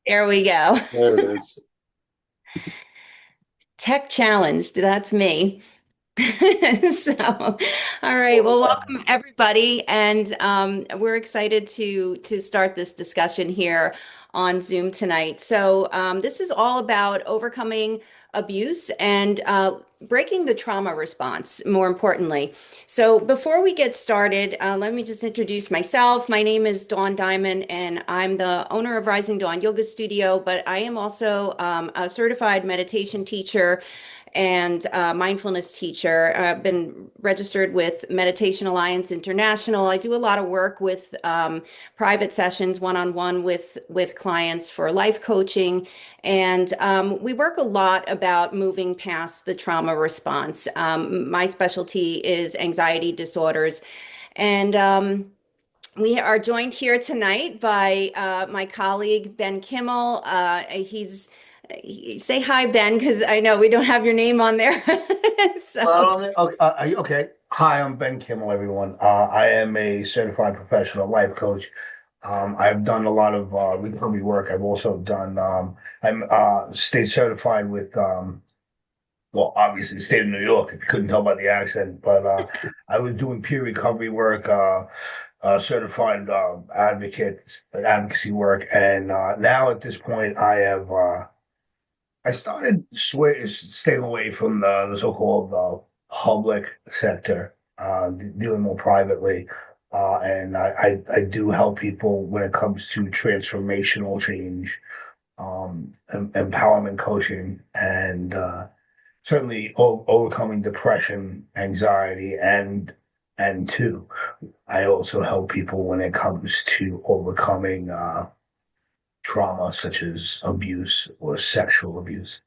There we go. There it is. Tech challenged. That's me. So, all right. Well, Well, welcome everybody, and we're excited to start this discussion here on Zoom tonight. So, this is all about overcoming abuse and breaking the trauma response, more importantly. So, before we get started, let me just introduce myself. My name is Dawn Diamond, and I'm the owner of Rising Dawn Yoga Studio, but I am also a certified meditation teacher and mindfulness teacher. I've been registered with Meditation Alliance International. I do a lot of work with private sessions, one-on-one with clients for life coaching, and we work a lot about moving past the trauma response. My specialty is anxiety disorders, and we are joined here tonight by my colleague Ben Kimmel. Say hi, Ben, because I know we don't have your name on there. So, okay, are you okay? Hi, I'm Ben Kimmel, everyone. I am a certified professional life coach. I've done a lot of recovery work. I've also done, I'm state certified with, well, obviously the state of New York, if you couldn't tell by the accent, but I was doing peer recovery work, certified advocacy work. And now at this point, I started staying away from the so-called public sector, dealing more privately. And I do help people when it comes to transformational change, empowerment coaching, and certainly overcoming depression, anxiety, and two, I also help people when it comes to overcoming trauma such as abuse or sexual abuse.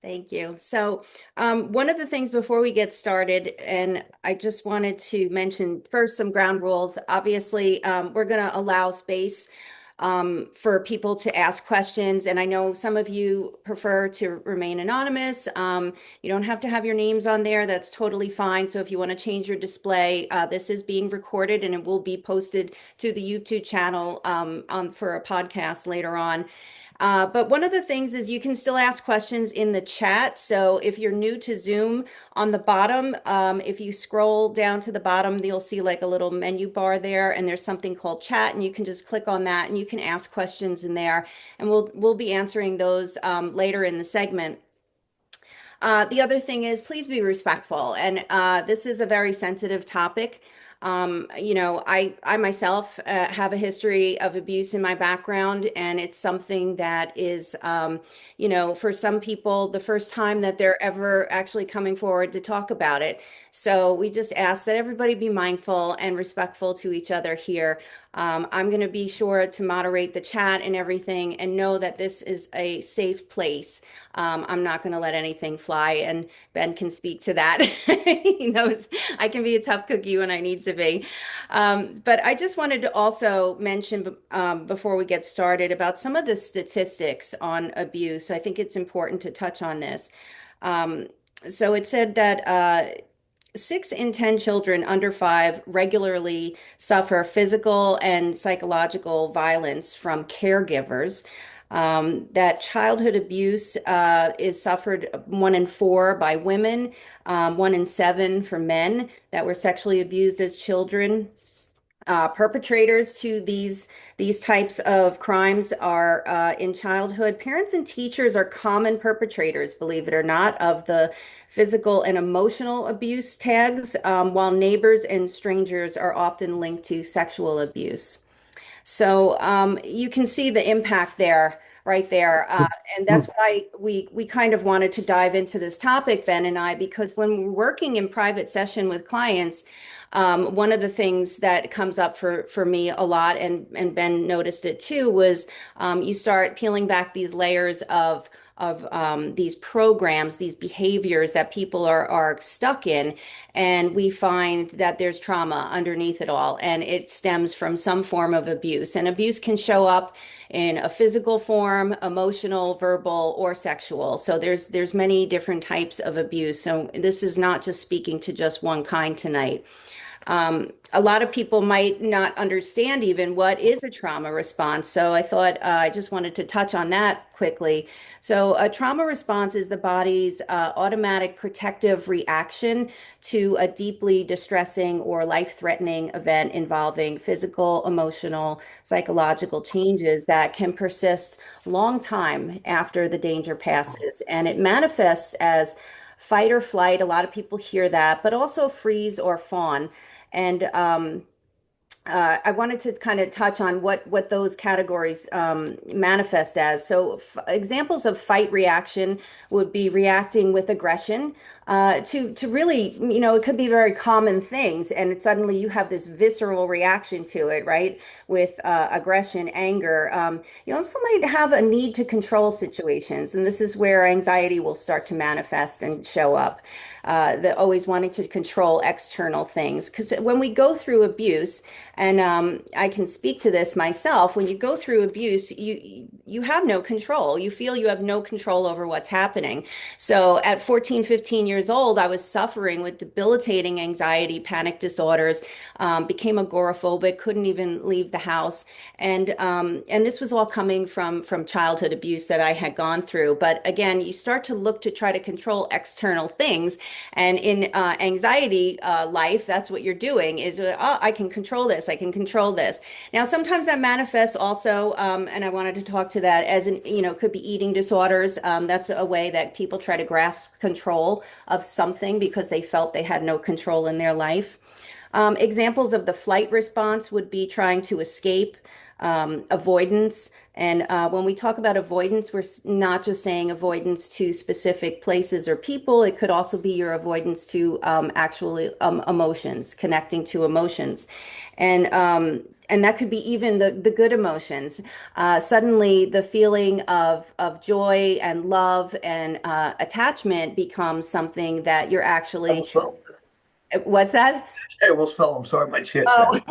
thank you. So, one of the things before we get started, and I just wanted to mention first some ground rules. Obviously, we're going to allow space for people to ask questions. And I know some of you prefer to remain anonymous. You don't have to have your names on there. That's totally fine. So if you want to change your display, this is being recorded and it will be posted to the YouTube channel for a podcast later on. But one of the things is you can still ask questions in the chat. So if you're new to Zoom, on the bottom, if you scroll down to the bottom, you'll see like a little menu bar there, and there's something called chat, and you can just click on that and you can ask questions in there, and we'll be answering those later in the segment. The other thing is please be respectful. And this is a very sensitive topic. I myself have a history of abuse in my background, and it's something that is, for some people, the first time that they're ever actually coming forward to talk about it. So we just ask that everybody be mindful and respectful to each other here. I'm going to be sure to moderate the chat and everything and know that this is a safe place. I'm not going to let anything fly, and Ben can speak to that. He knows I can be a tough cookie when I need to be. But I just wanted to also mention before we get started about some of the statistics on abuse. I think it's important to touch on this. Um, so it said that 6 in 10 children under 5 regularly suffer physical and psychological violence from caregivers. That childhood abuse is suffered 1 in 4 by women, 1 in 7 for men that were sexually abused as children. Perpetrators to these types of crimes are in childhood. Parents and teachers are common perpetrators, believe it or not, of the physical and emotional abuse tags, while neighbors and strangers are often linked to sexual abuse. So you can see the impact there, right there. And that's why we kind of wanted to dive into this topic, Ben and I, because when we're working in private session with clients, one of the things that comes up for me a lot, and Ben noticed it too, was you start peeling back these layers of these programs, these behaviors that people are stuck in, and we find that there's trauma underneath it all, and it stems from some form of abuse. And abuse can show up in a physical form, emotional, verbal, or sexual. So there's many different types of abuse. So this is not just speaking to just one kind tonight. A lot of people might not understand even what is a trauma response. So I thought I just wanted to touch on that quickly. So a trauma response is the body's automatic protective reaction to a deeply distressing or life-threatening event involving physical, emotional, psychological changes that can persist long time after the danger passes. And it manifests as fight or flight. A lot of people hear that, but also freeze or fawn. And I wanted to kind of touch on what those categories manifest as. So, examples of fight reaction would be reacting with aggression to really, it could be very common things, and suddenly you have this visceral reaction to it, right? With aggression, anger. You also might have a need to control situations, and this is where anxiety will start to manifest and show up. The always wanting to control external things. Because when we go through abuse, and I can speak to this myself, when you go through abuse, you have no control. You feel you have no control over what's happening. So at 14, 15 years old, I was suffering with debilitating anxiety, panic disorders, became agoraphobic, couldn't even leave the house. And this was all coming from childhood abuse that I had gone through. But again, you start to look to try to control external things. And in anxiety life, that's what you're doing is, oh, I can control this. I can control this. Now, sometimes that manifests also, and I wanted to talk to that as an, could be eating disorders. That's a way that people try to grasp control of something because they felt they had no control in their life. Examples of the flight response would be trying to escape, avoidance. And when we talk about avoidance, we're not just saying avoidance to specific places or people. It could also be your avoidance to actually emotions, connecting to emotions. And that could be even the good emotions. Suddenly, the feeling of joy and love and attachment becomes something that you're I actually, almost fell. what's that? I almost fell. I'm sorry, my chair Oh, snapped.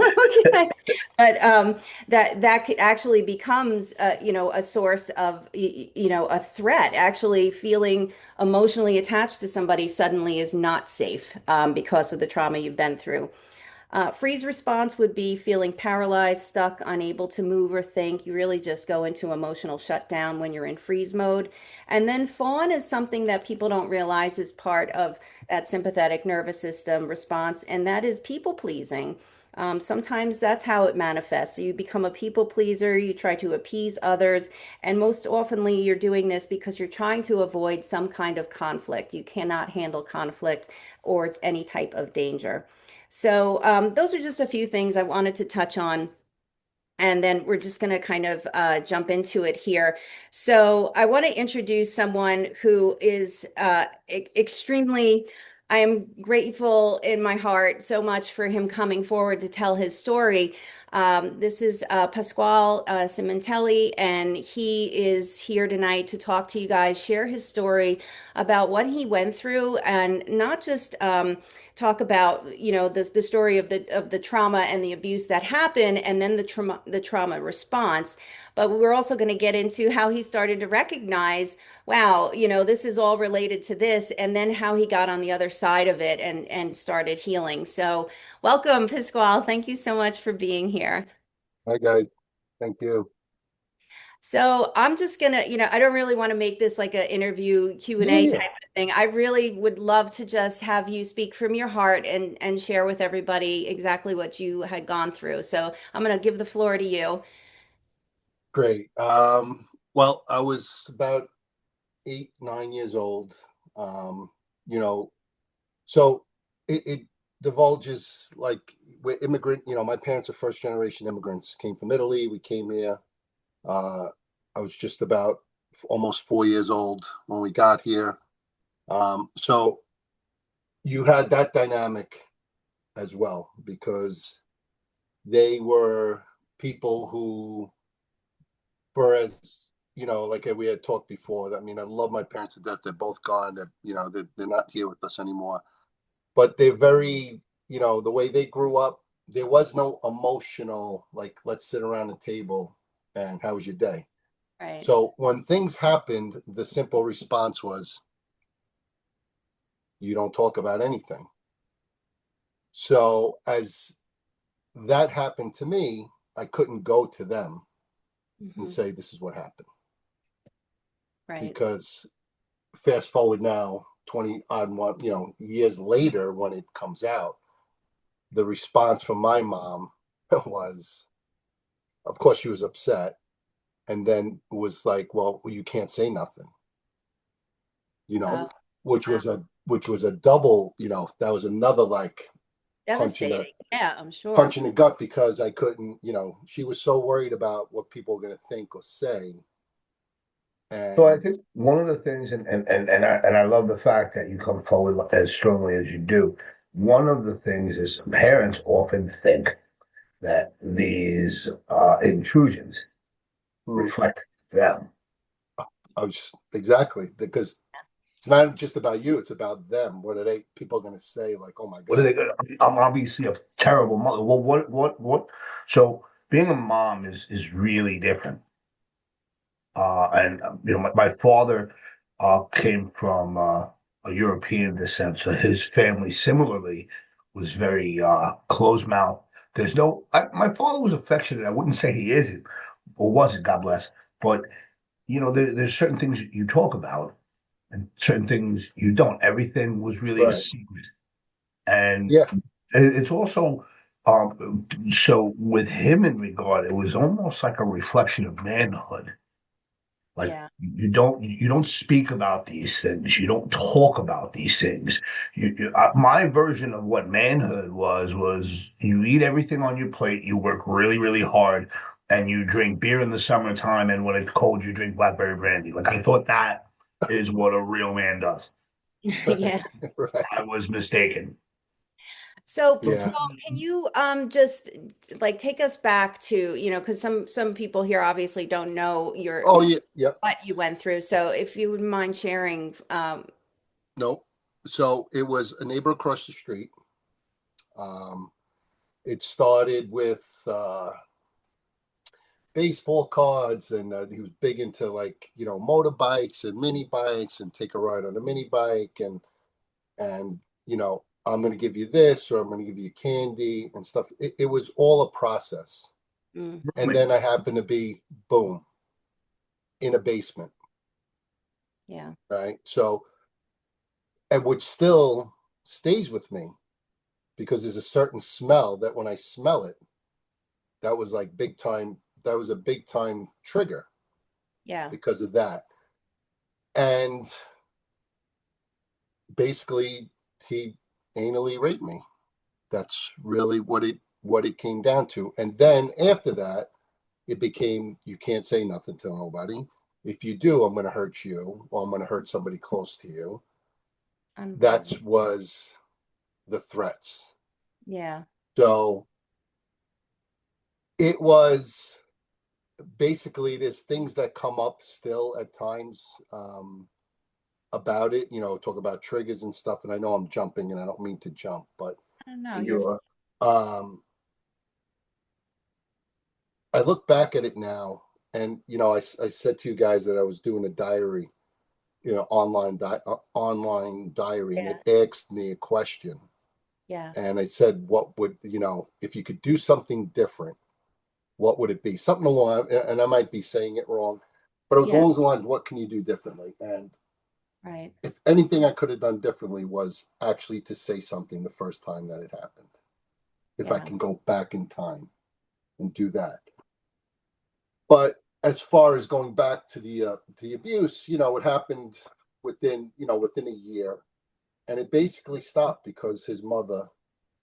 okay. But that actually becomes a source of a threat. Actually, feeling emotionally attached to somebody suddenly is not safe because of the trauma you've been through. Freeze response would be feeling paralyzed, stuck, unable to move or think. You really just go into emotional shutdown when you're in freeze mode. And then fawn is something that people don't realize is part of that sympathetic nervous system response, and that is people pleasing. Sometimes that's how it manifests. You become a people pleaser, you try to appease others, and most oftenly you're doing this because you're trying to avoid some kind of conflict. You cannot handle conflict or any type of danger. So those are just a few things I wanted to touch on. And then we're just going to kind of jump into it here. So I want to introduce someone who is extremely, I am grateful in my heart so much for him coming forward to tell his story. This is Pasquale Sementilli, and he is here tonight to talk to you guys, share his story about what he went through, and not just talk about the story of the trauma and the abuse that happened, and then the trauma response. But we're also going to get into how he started to recognize, wow, this is all related to this, and then how he got on the other side of it and started healing. So welcome, Pasquale. Thank you so much for being here. Hi, guys. Thank you. So I'm just gonna, I don't really want to make this like an interview Yeah, Q&A yeah. type of thing. I really would love to just have you speak from your heart and share with everybody exactly what you had gone through. So I'm gonna give the floor to you. Great. Well, I was about 8, 9 years old. Um, you know, so it divulges like we're immigrant, my parents are first generation immigrants, came from Italy. We came here. Uh, I was just about almost 4 years old when we got here. So you had that dynamic as well because they were people who whereas, like we had talked before, I mean, I love my parents to death. They're both gone. They're not here with us anymore. But they're very, the way they grew up, there was no emotional, like, let's sit around the table and how was your day? Right. So when things happened, the simple response was, you don't talk about anything. So as that happened to me, I couldn't go to them and Mhm. say, this is what happened. Right. Because fast forward now, 20 odd years later, when it comes out, the response from my mom was, of course, she was upset. And then it was like, well, you can't say nothing, you know, Oh, which wow. which was a double, that was another like punch in the Devastating. Yeah, I'm sure. punch in the gut, because I couldn't, she was so worried about what people were going to think or say. So I And think one of the things, and I love the fact that you come forward as strongly as you do. One of the things is parents often think that these intrusions mm, reflect them. I was exactly, because it's not just about you, it's about them. What are people going to say? Like, oh my What are God. they? I'm obviously a terrible mother. Well, what? So being a mom is really different. And my father came from a European descent, so his family similarly was very closed mouth. My father was affectionate. I wouldn't say he isn't or wasn't, God bless. But there's certain things you talk about and certain things you don't. Everything was really a Right. secret, and Yeah. it's also so with him in regard, it was almost like a reflection of manhood. Like Yeah. you don't speak about these things. You don't talk about these things. My version of what manhood was you eat everything on your plate. You work really really hard, and you drink beer in the summertime. And when it's cold, you drink blackberry brandy. Like I thought that is what a real man does. Yeah. I Right. was mistaken. So Yeah. Pasquale, can you just like take us back to, because some people here obviously don't know Oh, yeah. Yep. what you went through. So if you wouldn't mind sharing, No. So it was a neighbor across the street. Um, it started with baseball cards, and he was big into, like, motorbikes and mini bikes, and take a ride on a mini bike, and I'm going to give you this, or I'm going to give you candy and stuff. It was all a process. mm, And then I happened to be, boom, in a basement, yeah, right? So, and which still stays with me, because there's a certain smell that when I smell it, that was like big time. That was a big time trigger yeah, because of that. And basically, he anally raped me. That's really what it came down to. And then after that, it became, you can't say nothing to nobody. If you do, I'm going to hurt you, or I'm going to hurt somebody close to you. That unbelievable. was the threats. Yeah, So it was basically, there's things that come up still at times, about it, talk about triggers and stuff. And I know I'm jumping, and I don't mean to jump, but I don't know. You're You um, I look back at it now, and I said to you guys that I was doing a diary, online diary, and yeah, it asked me a question, yeah, and I said, what would, if you could do something different, what would it be? Something along, and I might be saying it wrong, but it was yeah, along the lines, what can you do differently? And right. if anything I could have done differently was actually to say something the first time that it happened. If I Yeah, can go back in time and do that. But as far as going back to the abuse, it happened within a year, and it basically stopped because his mother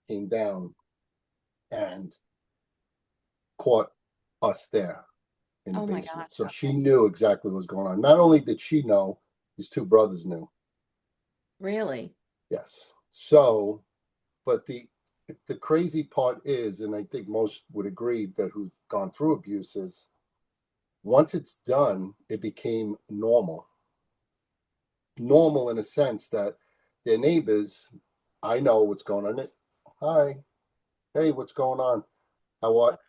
came down and caught us there in the oh my basement. gosh. So she Okay. knew exactly what was going on. Not only did she know, his two brothers knew. Really? Yes. So, but the crazy part is, and I think most would agree that who've gone through abuse, is once it's done, it became normal. Normal in a sense that their neighbors, I know what's going on. Hi, hey, what's going on? How what?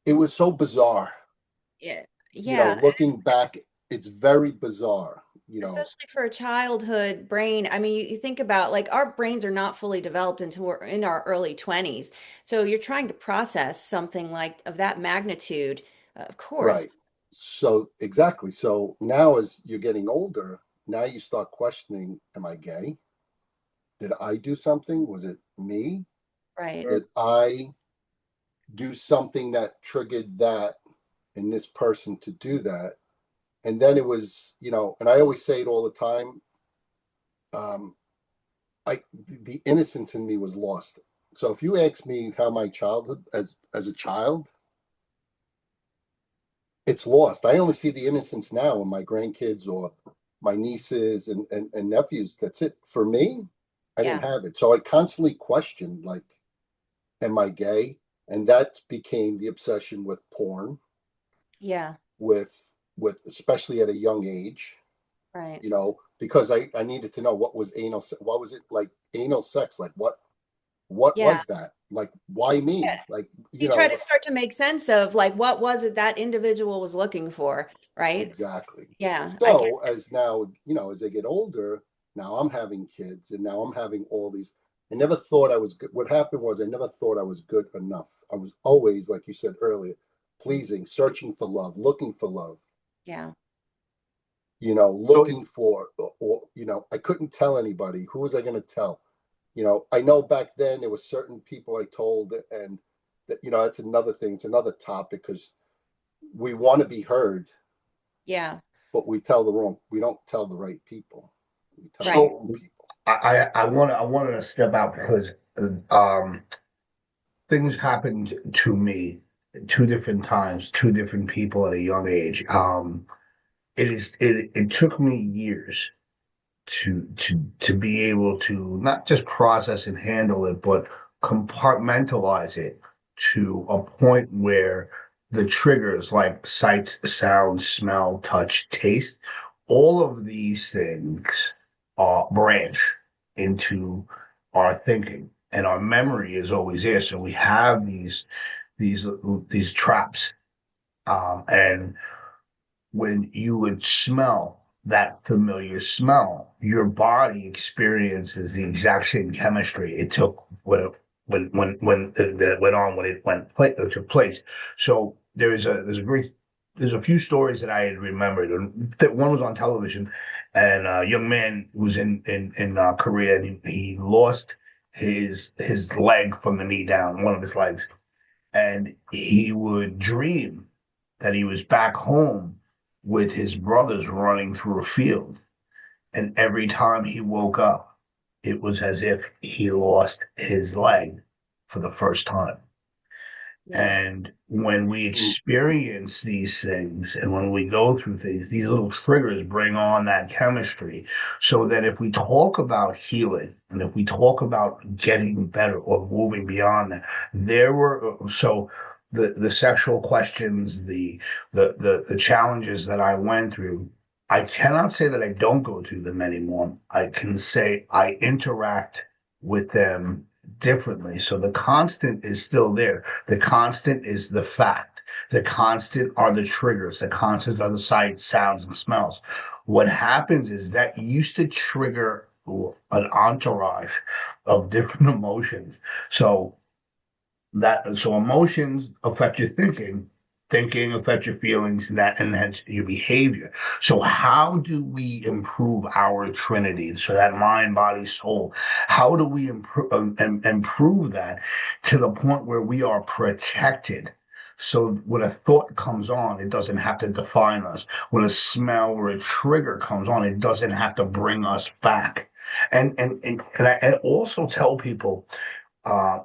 It was so bizarre, Yeah, yeah. looking back. it's very bizarre, you know. Especially for a childhood brain. I mean, you think about like our brains are not fully developed until we're in our early 20s. So you're trying to process something like of that magnitude, of course. Right. So exactly. So now as you're getting older, now you start questioning, am I gay? Did I do something? Was it me? Right. Did I do something that triggered that in this person to do that? And then it was, you know, and I always say it all the time. Um, I the innocence in me was lost. So if you ask me how my childhood as a child, it's lost. I only see the innocence now in my grandkids or my nieces and nephews. That's it. For me, I Yeah. didn't have it. So I constantly questioned, like, am I gay? And that became the obsession with porn, Yeah. with especially at a young age, Right. you know, because I needed to know what was anal, what was it like anal sex, like what Yeah. was that? Like why Yeah. me? Like, you You try know, to start to make sense of like what was it that individual was looking for, right? exactly. Yeah, I get So as now, you know, as I get older, now I'm having kids and now I'm having all these. I never thought I was good. What happened was I never thought I was good enough. I was always, like you said earlier, pleasing, searching for love, looking for love, yeah. you know, So looking for, or you know, I couldn't tell anybody. Who was I going to tell? You know, I know back then there were certain people I told, and that, you know, that's another thing. It's another topic because we want to be heard, Yeah. but we tell the wrong, we don't tell the right people. We tell the Right. wrong people. I wanted to step out because um things happened to me two different times, two different people at a young age. It took me years to be able to not just process and handle it, but compartmentalize it to a point where the triggers like sight, sound, smell, touch, taste, all of these things branch into our thinking, and our memory is always there. So we have these these traps, and when you would smell that familiar smell, your body experiences the exact same chemistry it took when that went on when it took place. So there's a few stories that I had remembered. And one was on television, and a young man was in Korea, and he lost his leg from the knee down, one of his legs, and he would dream that he was back home with his brothers running through a field. And every time he woke up, it was as if he lost his leg for the first time. Yeah. And when we Mm. experience these things and when we go through things, these little triggers bring on that chemistry. So that if we talk about healing and if we talk about getting better or moving beyond that, there were so the sexual questions, the challenges that I went through, I cannot say that I don't go through them anymore. I can say I interact with them differently. So the constant is still there. The constant is the fact. The constant are the triggers. The constant are the sights, sounds, and smells. What happens is that used to trigger an entourage of different emotions. So emotions affect your thinking affects your feelings, and hence your behavior. So how do we improve our trinity? So that mind, body, soul. How do we improve that to the point where we are protected? So when a thought comes on, it doesn't have to define us. When a smell or a trigger comes on, it doesn't have to bring us back. And I also tell people,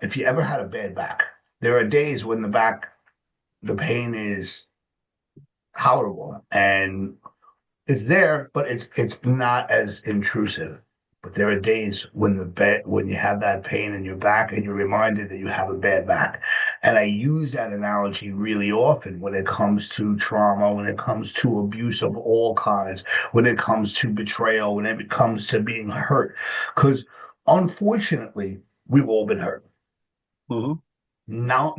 if you ever had a bad back, there are days when the pain is tolerable and it's there, but it's not as intrusive. But there are days when when you have that pain in your back and you're reminded that you have a bad back. And I use that analogy really often when it comes to trauma, when it comes to abuse of all kinds, when it comes to betrayal, when it comes to being hurt. Because unfortunately, we've all been hurt. Mm-hmm. no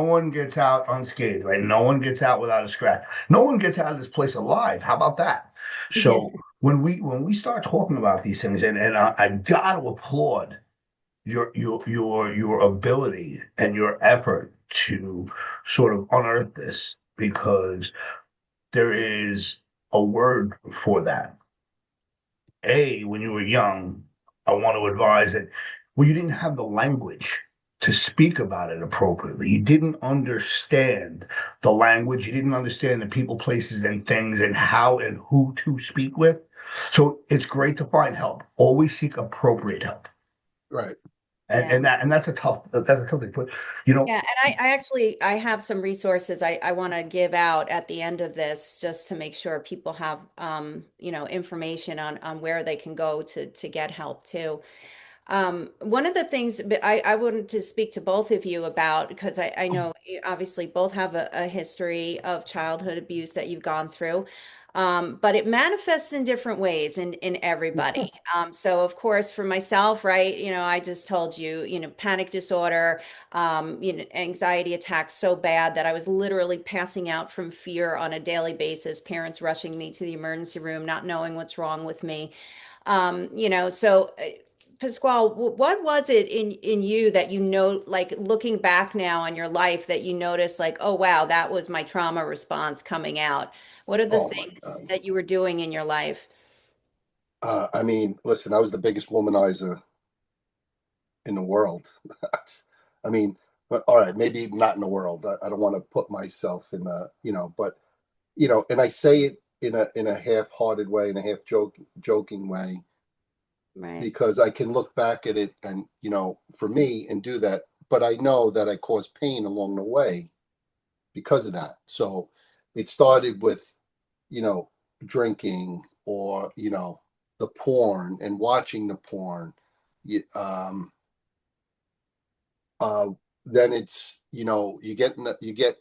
one gets out unscathed, right? No one gets out without a scratch. No one gets out of this place alive. How about that? Yeah. So when we start talking about these things, and I got to applaud your ability and your effort to sort of unearth this, because there is a word for that. When you were young, I want to advise that, well, you didn't have the language to speak about it appropriately. You didn't understand the language. You didn't understand the people, places, and things, and how and who to speak with. So it's great to find help. Always seek appropriate help. Right. Yeah. And that's a tough thing. But you know, Yeah, and I actually I have some resources I want to give out at the end of this just to make sure people have information on where they can go to get help too. One of the things I wanted to speak to both of you about, because I know you obviously both have a history of childhood abuse that you've gone through, but it manifests in different ways in everybody. So of course, for myself, right, I just told you, panic disorder, anxiety attacks so bad that I was literally passing out from fear on a daily basis, parents rushing me to the emergency room, not knowing what's wrong with me. So Pasquale, what was it in you that like looking back now on your life that you noticed like, oh wow, that was my trauma response coming out? What are the Oh my things God. that you were doing in your life? I mean, listen, I was the biggest womanizer in the world. I mean, but all right, maybe not in the world. I don't want to put myself in a, but and I say it in a half-hearted way, in a joking way, Right. because I can look back at it and for me and do that, but I know that I caused pain along the way because of that. So it started with you know drinking, or the porn and watching the porn. Um, uh, then it's you get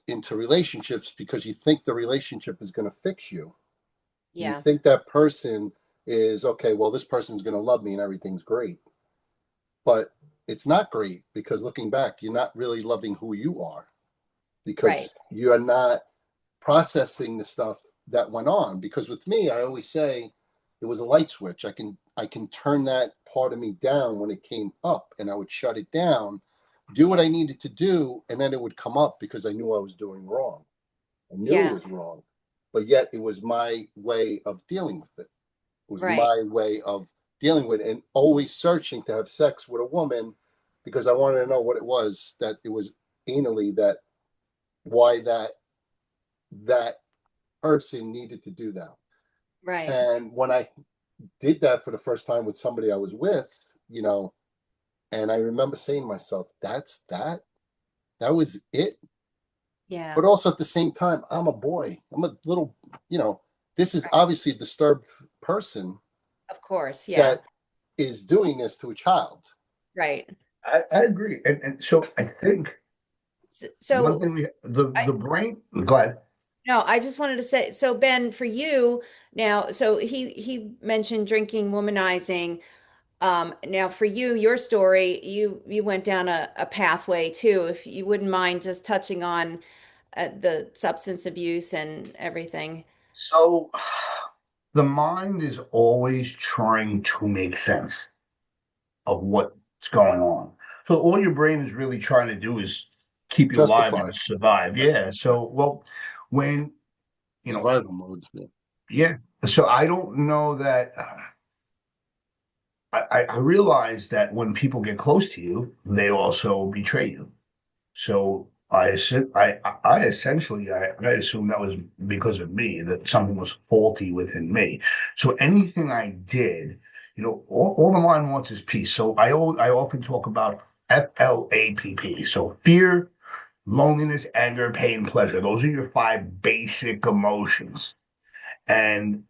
into relationships because you think the relationship is going to fix you. You Yeah. think that person is okay. Well, this person's going to love me and everything's great, but it's not great, because looking back, you're not really loving who you are, Right. because you are not processing the stuff that went on. Because with me, I always say it was a light switch. I can turn that part of me down when it came up, and I would shut it down, do what Yeah. I needed to do, and then it would come up because I knew I was doing wrong. I knew it Yeah. was wrong, but yet it was my way of dealing with it. It was Right. my way of dealing with it, and always searching to have sex with a woman because I wanted to know what it was, that it was anally, that why that person needed to do that. Right. And when I did that for the first time with somebody I was with, and I remember saying to myself, that was it. Yeah. But also at the same time, I'm a boy. I'm a little, this is Right. obviously a disturbed person Of course. Yeah. that is doing this to a child. Right. I agree, and so I think one So thing I the brain. Go ahead. no, I just wanted to say, so Ben, for you now, so he mentioned drinking, womanizing. Now for you, your story, you went down a pathway too. If you wouldn't mind just touching on the substance abuse and everything. So the mind is always trying to make sense of what's going on. So all your brain is really trying to do is keep you alive Justify. and survive. Yeah. Right. So, well, when, you know, Survival mode. Yeah. yeah. So I don't know that. I realize that when people get close to you, they also betray you. So I essentially I assume that was because of me, that something was faulty within me. So anything I did, all the mind wants is peace. So I often talk about FLAPP. So fear, loneliness, anger, pain, pleasure. Those are your five basic emotions. And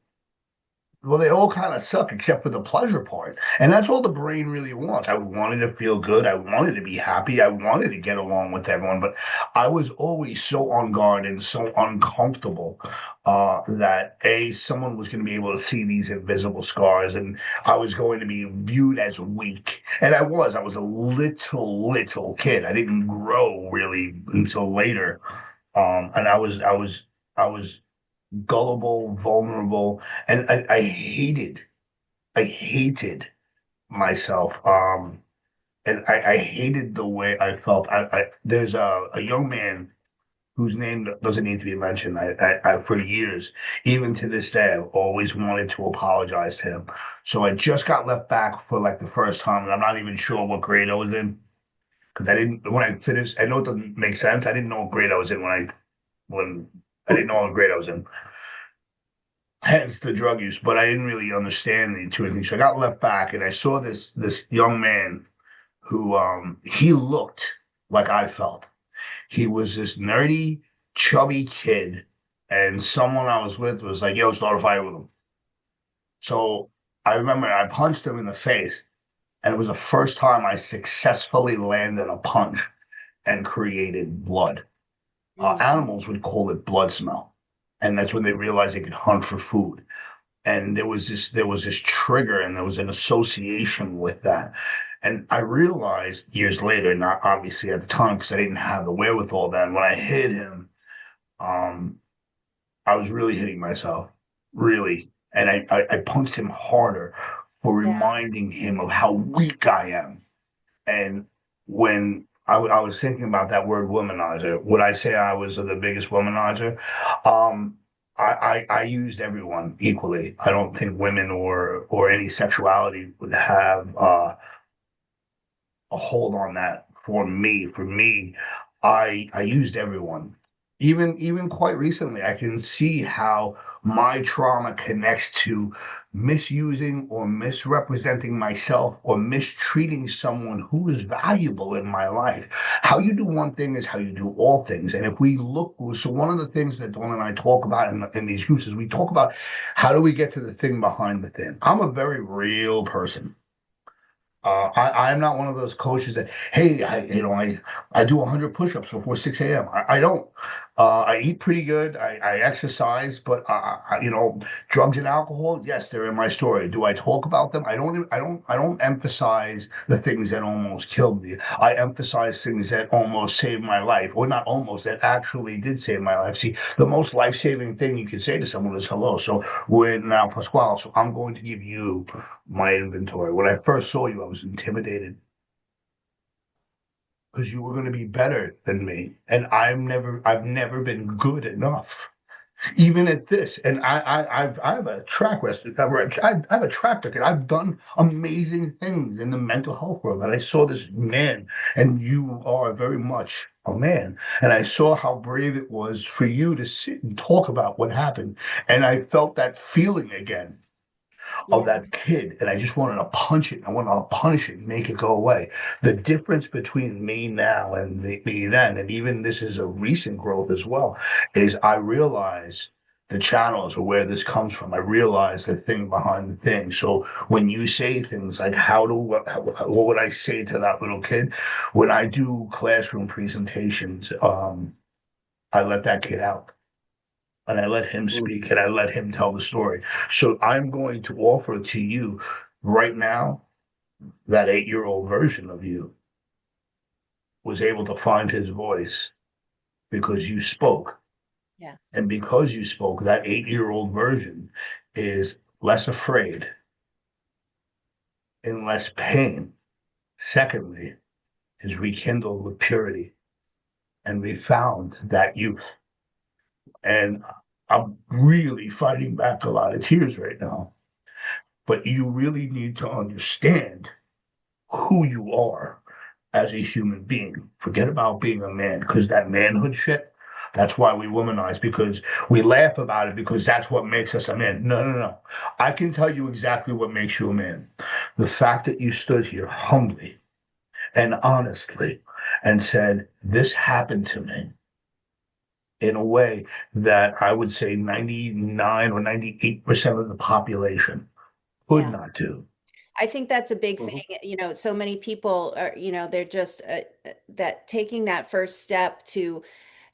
Well, they all kind of suck except for the pleasure part. And that's all the brain really wants. I wanted to feel good. I wanted to be happy. I wanted to get along with everyone. But I was always so on guard and so uncomfortable that someone was going to be able to see these invisible scars and I was going to be viewed as weak. And I was. I was a little kid. I didn't grow really until later. And I was gullible, vulnerable, and I hated myself. And I hated the way I felt. There's a young man whose name doesn't need to be mentioned. For years, even to this day, I've always wanted to apologize to him. So I just got left back for like the first time, and I'm not even sure what grade I was in because I didn't when I finished. I know it doesn't make sense. I didn't know what grade I was in when I didn't know what grade I was in. Hence the drug use, but I didn't really understand the two things. So I got left back, and I saw this young man who he looked like I felt. He was this nerdy, chubby kid, and someone I was with was like, "Yo, start a fight with him." So I remember I punched him in the face, and it was the first time I successfully landed a punch and created blood. Mm. Animals would call it blood smell, and that's when they realized they could hunt for food. And there was this trigger and there was an association with that. And I realized years later, not obviously at the time because I didn't have the wherewithal then, when I hit him, um, I was really hitting myself, really. And I punched him harder for Yeah. reminding him of how weak I am. And when I was thinking about that word womanizer, would I say I was the biggest womanizer? Um, I used everyone equally. I don't think women or any sexuality would have a hold on that for me. For me, I used everyone. Even quite recently, I can see how my trauma connects to misusing or misrepresenting myself or mistreating someone who is valuable in my life. How you do one thing is how you do all things. And if we look, so one of the things that Dawn and I talk about in these groups is we talk about how do we get to the thing behind the thing. I'm a very real person. I'm not one of those coaches that, hey, I do 100 push-ups before 6 a.m. I don't. I eat pretty good. I exercise, but drugs and alcohol, yes, they're in my story. Do I talk about them? I don't emphasize the things that almost killed me. I emphasize things that almost saved my life, or not almost, that actually did save my life. See, the most life-saving thing you can say to someone is hello. So we're now Pasquale. So I'm going to give you my inventory. When I first saw you, I was intimidated because you were going to be better than me, and I've never been good enough, even at this. And I have a track record. I have a track record. I've done amazing things in the mental health world, and I saw this man, and you are very much a man, and I saw how brave it was for you to sit and talk about what happened, and I felt that feeling again of Yeah. that kid, and I just wanted to punch it. I wanted to punish it and make it go away. The difference between me now and me then, and even this is a recent growth as well, is I realize the channels or where this comes from. I realize the thing behind the thing. So when you say things like, what would I say to that little kid? When I do classroom presentations, I let that kid out and I let him Mm. speak and I let him tell the story. So I'm going to offer to you right now that 8-year-old version of you was able to find his voice because you spoke. Yeah. And because you spoke, that 8-year-old version is less afraid and less pain. Secondly, is rekindled with purity. And we found that youth. And I'm really fighting back a lot of tears right now. But you really need to understand who you are as a human being. Forget about being a man, because that manhood shit, that's why we womanize, because we laugh about it because that's what makes us a man. No, no, no. I can tell you exactly what makes you a man. The fact that you stood here humbly and honestly and said, this happened to me. in a way that I would say 99 or 98% of the population could Yeah. not do. I think that's a big Mhm. thing. So many people are, they're just that taking that first step to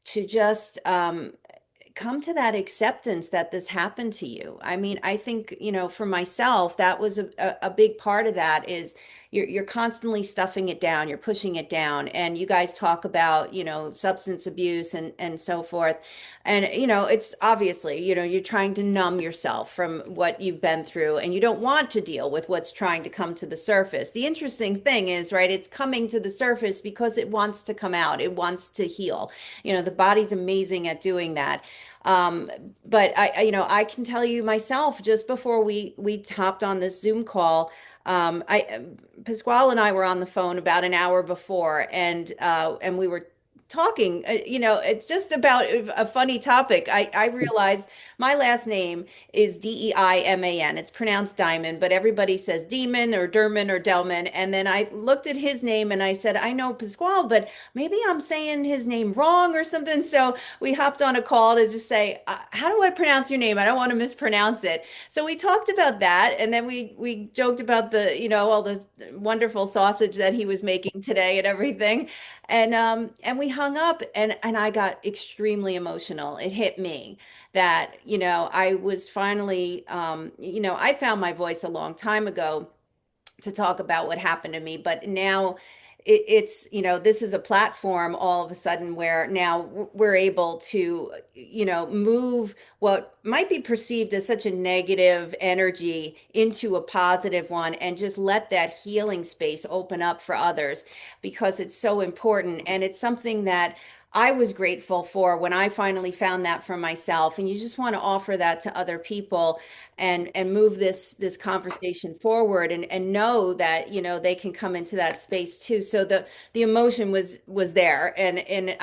just come to that acceptance that this happened to you. I mean, I think, for myself, that was a big part of that is you're constantly stuffing it down, you're pushing it down. And you guys talk about, substance abuse and so forth. And, it's obviously, you're trying to numb yourself from what you've been through and you don't want to deal with what's trying to come to the surface. The interesting thing is, right, it's coming to the surface because it wants to come out, it wants to heal. The body's amazing at doing that. Um, but I can tell you myself, just before we hopped on this Zoom call, Pasquale and I were on the phone about an hour before, and we were talking. It's just about a funny topic. I realized my last name is Deiman. It's pronounced Diamond, but everybody says Demon or Derman or Delman. And then I looked at his name and I said, I know Pasquale, but maybe I'm saying his name wrong or something. So we hopped on a call to just say, how do I pronounce your name? I don't want to mispronounce it. So we talked about that, and then we joked about the, all this wonderful sausage that he was making today and everything. And we hung up, and I got extremely emotional. It hit me that, I was finally, I found my voice a long time ago to talk about what happened to me. But now it's, this is a platform all of a sudden where now we're able to, move what might be perceived as such a negative energy into a positive one and just let that healing space open up for others because it's so important. And it's something that I was grateful for when I finally found that for myself. And you just want to offer that to other people and move this conversation forward and know that they can come into that space too. So the emotion was there, and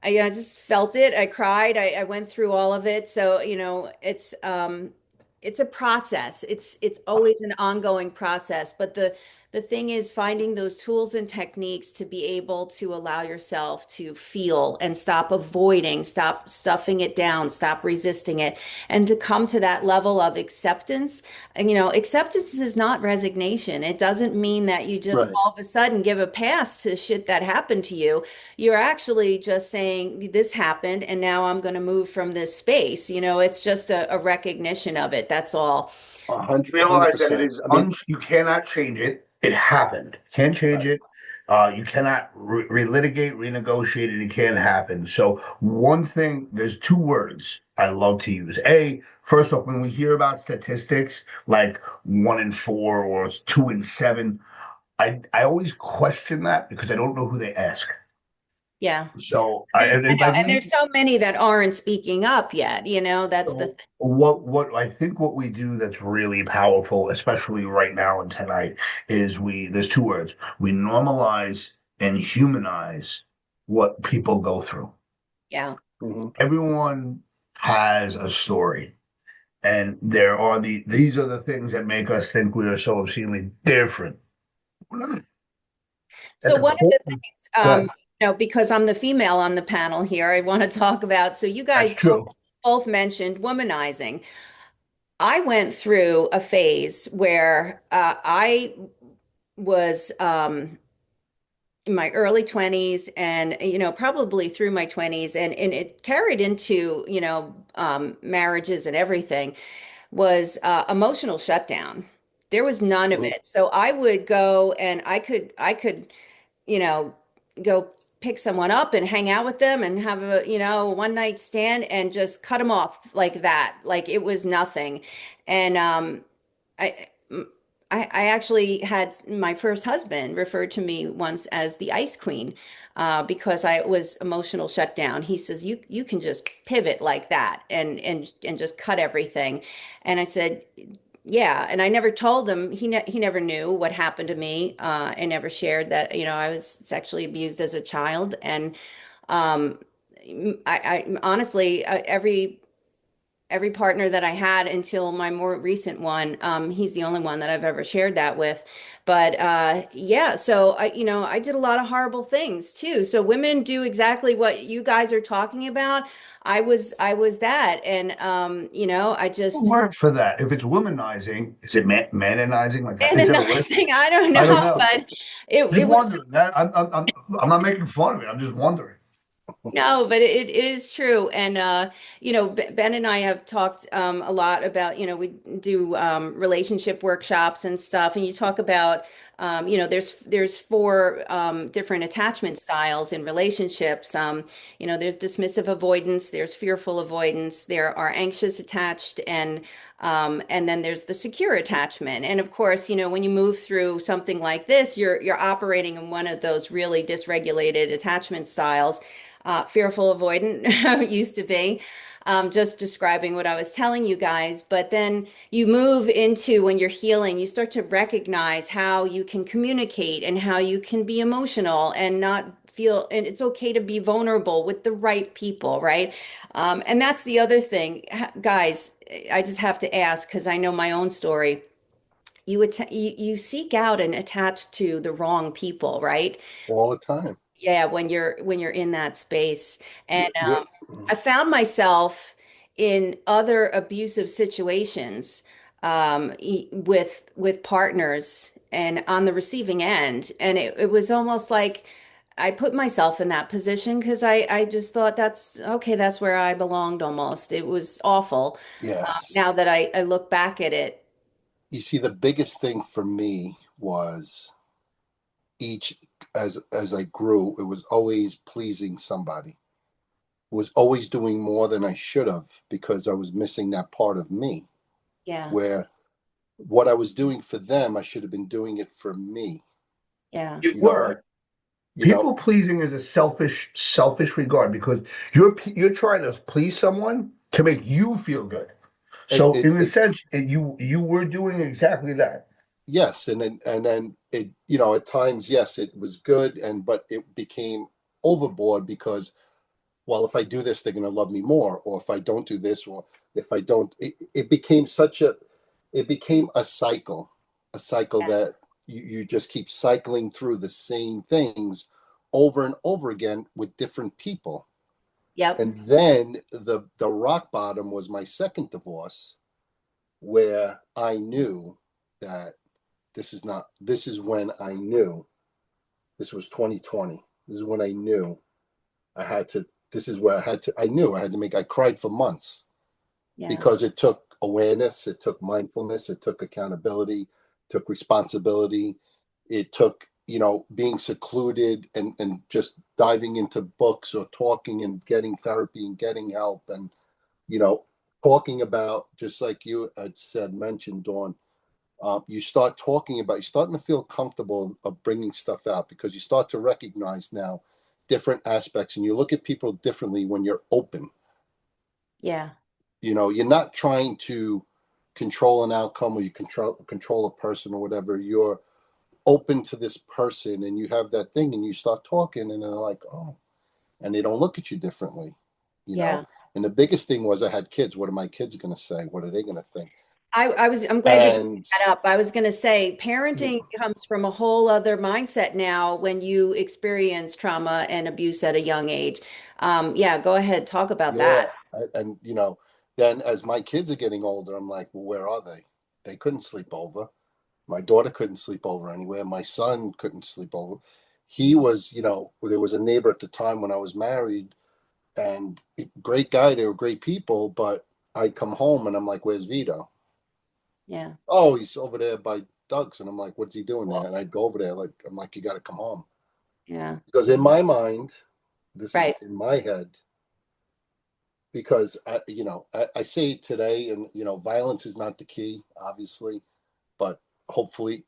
I just felt it. I cried. I went through all of it. So it's a process. It's always an ongoing process, but the thing is finding those tools and techniques to be able to allow yourself to feel and stop avoiding, stop stuffing it down, stop resisting it, and to come to that level of acceptance. And, acceptance is not resignation. It doesn't mean that you just Right. all of a sudden give a pass to shit that happened to you. You're actually just saying, this happened, and now I'm going to move from this space. It's just a recognition of it. That's all. A hundred Realize that it percent. is I mean, you cannot change it. It happened. Can't change right. it. You cannot relitigate, renegotiate it. It can't happen. So one thing, there's two words I love to use. First off, when we hear about statistics like 1 in 4 or 2 in 7, I always question that because I don't know who they ask. Yeah. So I and know. by And me, there's so many that aren't speaking up yet. That's the so what I think what we do that's really powerful, especially right now and tonight, is there's two words. We normalize and humanize what people go through. Yeah. Mhm. Everyone has a story. And there are these are the things that make us think we are so obscenely different. We're not. At So the one of core, the things, go ahead. because I'm the female on the panel here, I want to talk about. So you That's guys both, true. both mentioned womanizing. I went through a phase where I was in my early 20s and probably through my 20s and it carried into marriages and everything was emotional shutdown. There was none of Mhm. it. So I would go and I could you know, go pick someone up and hang out with them and have a, one night stand and just cut them off like that. Like it was nothing. And I, I actually had my first husband referred to me once as the ice queen because I was emotional shutdown. He says, you can just pivot like that and just cut everything. And I said, yeah, and I never told him. He never knew what happened to me. I never shared that, I was sexually abused as a child, and um, I honestly every every partner that I had until my more recent one, he's the only one that I've ever shared that with. But yeah, so I did a lot of horrible things too. So women do exactly what you guys are talking about. I was that, and I The just word for that. If it's womanizing, is it manonizing? Like, is there a word? Anonizing, I don't I don't know, know. but it Just was. wondering. That I'm not making fun of it. I'm just wondering. No, but it is true. And Ben and I have talked a lot about, we do relationship workshops and stuff, and you talk about there's four different attachment styles in relationships. There's dismissive avoidance, there's fearful avoidance, there are anxious attached, and then there's the secure attachment. And of course, when you move through something like this, you're operating in one of those really dysregulated attachment styles. Fearful avoidant used to be, just describing what I was telling you guys. But then you move into when you're healing, you start to recognize how you can communicate and how you can be emotional and not feel, and it's okay to be vulnerable with the right people, right? And that's the other thing, guys. I just have to ask because I know my own story. You seek out and attach to the wrong people, right? All the time. Yeah, when you're in that space. And Yeah. I found myself in other abusive situations with partners and on the receiving end. And it was almost like I put myself in that position because I just thought that's okay, that's where I belonged almost. It was awful. Now Yes. that I look back at it. You see, the biggest thing for me was each as I grew, it was always pleasing somebody. It was always doing more than I should have because I was missing that part of me Yeah, where what I was doing for them, I should have been doing it for me. yeah, You You know, were. you know, People pleasing is a selfish regard because you're trying to please someone to make you feel good. So in a it's sense, you were doing exactly that. yes, and then it, at times, yes, it was good, but it became overboard because, well, if I do this, they're going to love me more, or if I don't do this, or if I don't, it became it became a cycle yeah, that you just keep cycling through the same things over and over again with different people. yep, And then the rock bottom was my second divorce, where I knew that this is when I knew, this was 2020. This is when I knew I had to, this is where I knew I had to I cried for months yeah, because it took awareness, it took mindfulness, it took accountability, took responsibility, it took, being secluded and just diving into books or talking and getting therapy and getting help and, you know, talking about, just like you had said, mentioned, Dawn, you're starting to feel comfortable of bringing stuff out because you start to recognize now different aspects and you look at people differently when you're open. yeah, You're not trying to control an outcome or you control a person or whatever. You're open to this person and you have that thing and you start talking and they're like, oh, and they don't look at you differently, you yeah. know. And the biggest thing was I had kids. What are my kids going to say? What are they going to think? I'm glad you brought And that up. I was going to say parenting comes from a whole other mindset now when you experience trauma and abuse at a young age. Yeah, go ahead, talk about yeah, that. and then as my kids are getting older, I'm like, well, where are they? They couldn't sleep over. My daughter couldn't sleep over anywhere. My son couldn't sleep over. He was, there was a neighbor at the time when I was married, and great guy. They were great people, but I'd come home and I'm like, where's Vito? Yeah, Oh, he's over there by Doug's, and I'm like, what's he doing there? And I'd go over there, like, I'm like, you got to come home yeah, because in my mind, this is right. in my head because I say today, and violence is not the key, obviously, but hopefully,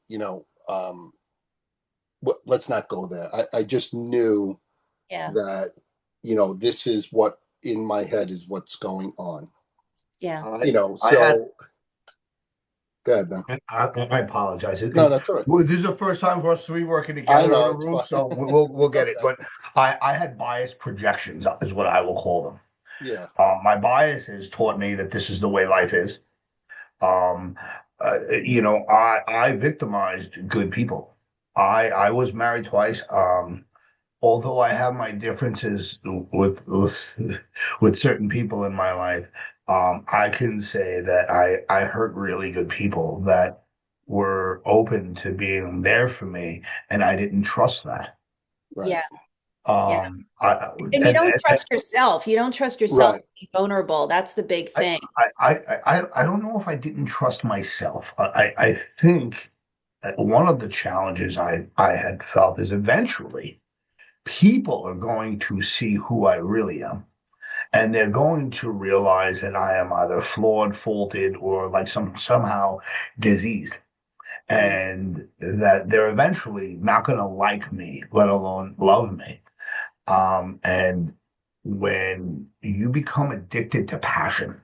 let's not go there. I just knew Yeah, that this is what in my head is what's going on. yeah. I had. So go ahead, man. I apologize. No, that's all right. This is the first time for us three working I together in know a it's room, fine. so we'll It's get it. okay. But I had biased projections, is what I will call them. Yeah. My bias has taught me that this is the way life is. Um, I victimized good people. I was married twice. Although I have my differences with certain people in my life, I can say that I hurt really good people that were open to being there for me, and I didn't trust that. Right. Yeah. Yeah. And you And, don't and trust yourself. You don't trust yourself Right. to be vulnerable. That's the big I, thing. I don't know if I didn't trust myself. I think that one of the challenges I had felt is eventually people are going to see who I really am. And they're going to realize that I am either flawed, faulted, or like somehow diseased. Mm, And that they're eventually not going to like me, let alone love me. And when you become addicted to passion,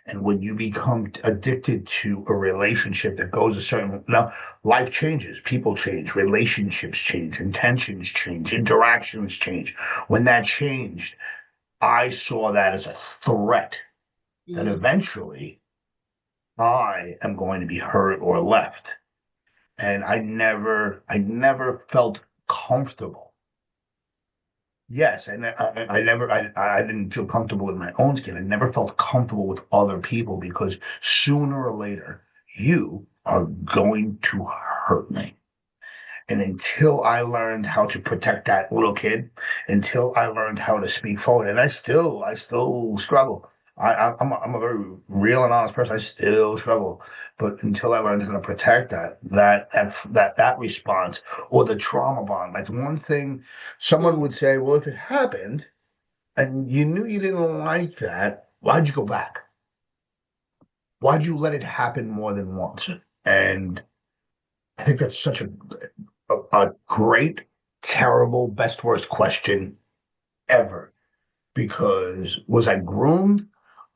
and when you become addicted to a relationship that goes a certain now, life changes, people change, relationships change, intentions change, interactions change. When that changed, I saw that as a threat that mm, eventually I am going to be hurt or left. And I never felt comfortable. Yes, and I didn't feel comfortable with my own skin. I never felt comfortable with other people because sooner or later you are going to hurt me. And until I learned how to protect that little kid, until I learned how to speak forward, and I still struggle. I'm a very real and honest person. I still struggle, but until I learned how to protect that response or the trauma bond, like one thing, someone mm. would say, well, if it happened and you knew you didn't like that, why'd you go back? Why'd you let it happen more than once? And I think that's such a great, terrible, best worst question ever. Because was I groomed?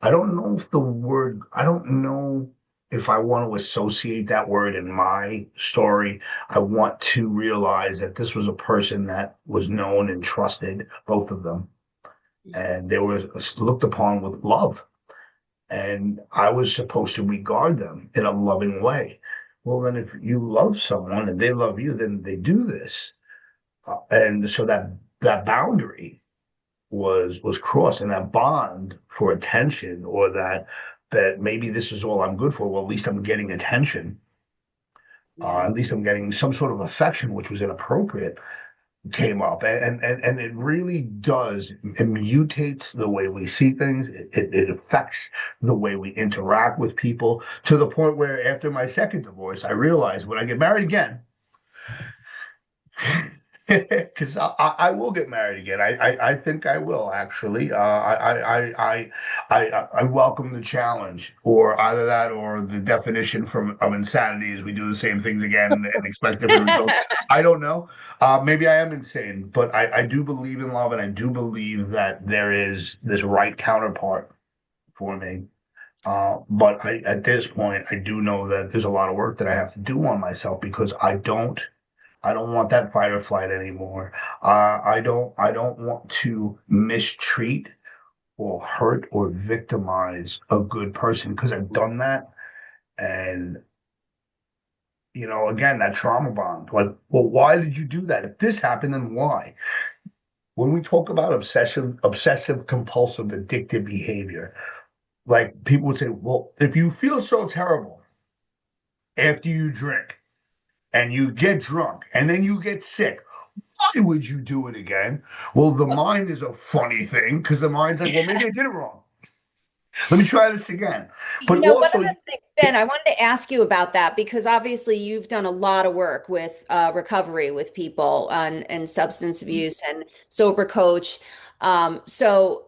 I don't know if I want to associate that word in my story. I want to realize that this was a person that was known and trusted, both of them, and they were looked upon with love. And I was supposed to regard them in a loving way. Well, then if you love someone and they love you, then they do this. And so that boundary was crossed, and that bond for attention, or that maybe this is all I'm good for. Well, at least I'm getting attention. Yeah. At least I'm getting some sort of affection, which was inappropriate, came up, and it really does. It mutates the way we see things. It affects the way we interact with people to the point where after my second divorce, I realized when I get married again, because I will get married again. I think I will actually. I welcome the challenge, or either that, or the definition of insanity is we do the same things again and expect different results. I don't know. Maybe I am insane, but I do believe in love, and I do believe that there is this right counterpart for me. But at this point, I do know that there's a lot of work that I have to do on myself because I don't want that fight or flight anymore. I don't want to mistreat or hurt or victimize a good person because I've done that. And again, that trauma bond. Like, well, why did you do that? If this happened, then why? When we talk about obsessive compulsive addictive behavior, like people would say, well, if you feel so terrible after you drink and you get drunk and then you get sick, why would you do it again? Well, the mind is a funny thing because the mind's like, well, maybe I did it wrong. Let me try this again. But One of also, the things, Ben, I wanted to ask you about that because obviously you've done a lot of work with recovery with people and substance abuse and sober coach. So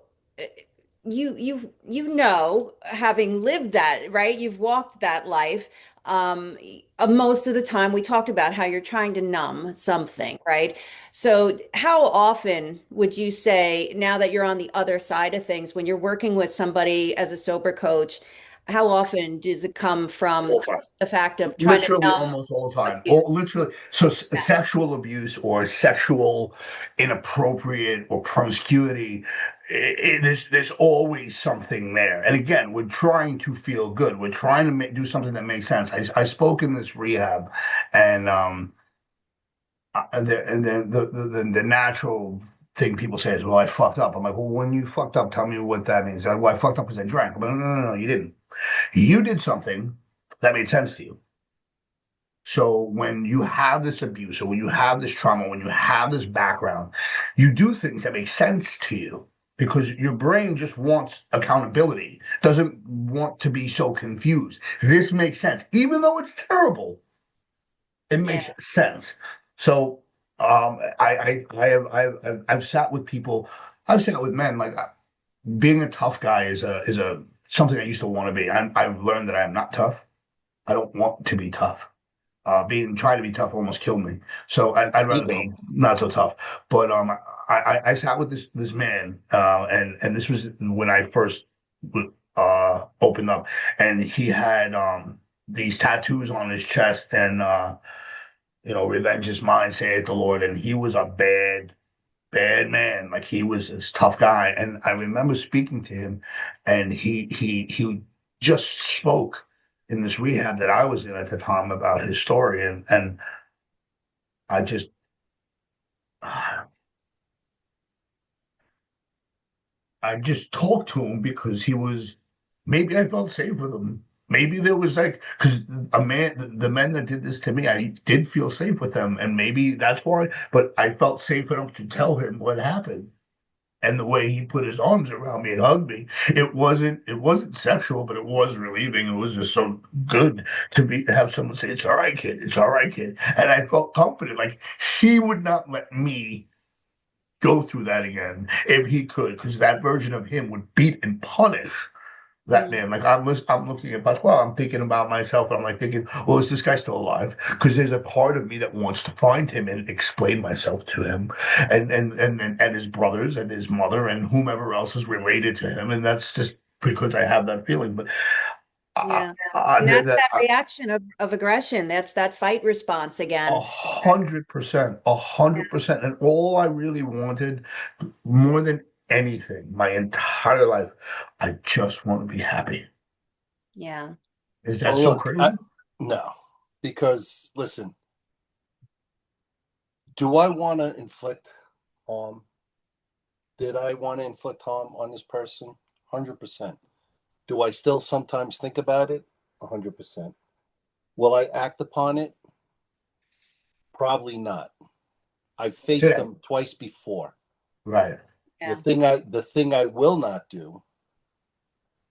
you know, having lived that, right? You've walked that life. Most of the time, we talked about how you're trying to numb something, right? So, how often would you say, now that you're on the other side of things, when you're working with somebody as a sober coach, how often does it come from all the time. the fact of trying to Literally numb almost all the time. Or abuse? literally, so sexual abuse or sexual inappropriate or promiscuity there's always something there. And again, we're trying to feel good. We're trying to do something that makes sense. I spoke in this rehab, and the natural thing people say is, "Well, I fucked up." I'm like, "Well, when you fucked up, tell me what that means." Well, I fucked up because I drank. I'm like, no, you didn't. You did something that made sense to you. So when you have this abuse, or when you have this trauma, when you have this background, you do things that make sense to you because your brain just wants accountability, doesn't want to be so confused. This makes sense, even though it's terrible. It Yeah. makes sense. So I've sat with people, I've sat with men like being a tough guy is a something I used to want to be. I've learned that I am not tough. I don't want to be tough. Being trying to be tough almost killed me. So That's I'd rather ego. be not so tough. But I sat with this man, and this was when I first opened up, and he had these tattoos on his chest, and revenge is mine, saith the Lord, and he was a bad man. Like he was this tough guy, and I remember speaking to him, and he just spoke in this rehab that I was in at the time about his story, and I just I just talked to him because he was maybe I felt safe with him. Maybe there was like because the men that did this to me, I did feel safe with them, and maybe that's why. But I felt safe enough to tell him what happened. And the way he put his arms around me and hugged me, it wasn't sexual, but it was relieving. It was just so good to have someone say, "It's all right, kid. It's all right, kid." And I felt confident, like he would not let me go through that again if he could, because that version of him would beat and punish that Mm. man. Like I'm looking at Pasquale, I'm thinking about myself, and I'm like thinking, well, is this guy still alive? Because there's a part of me that wants to find him and explain myself to him, and his brothers and his mother and whomever else is related to him, and that's just because I have that feeling. But Yeah. And that's that that reaction of aggression. That's that fight response a again. 100%, a Yeah. 100%, and all I really wanted more than anything, my entire life, I just want to be happy. Yeah. Is that Well, so look, crazy? no, because listen, do I want to inflict harm? Did I want to inflict harm on this person? 100%. Do I still sometimes think about it? 100%. Will I act upon it? Probably not. I've faced Today, them twice before. right? Yeah. The thing I will not do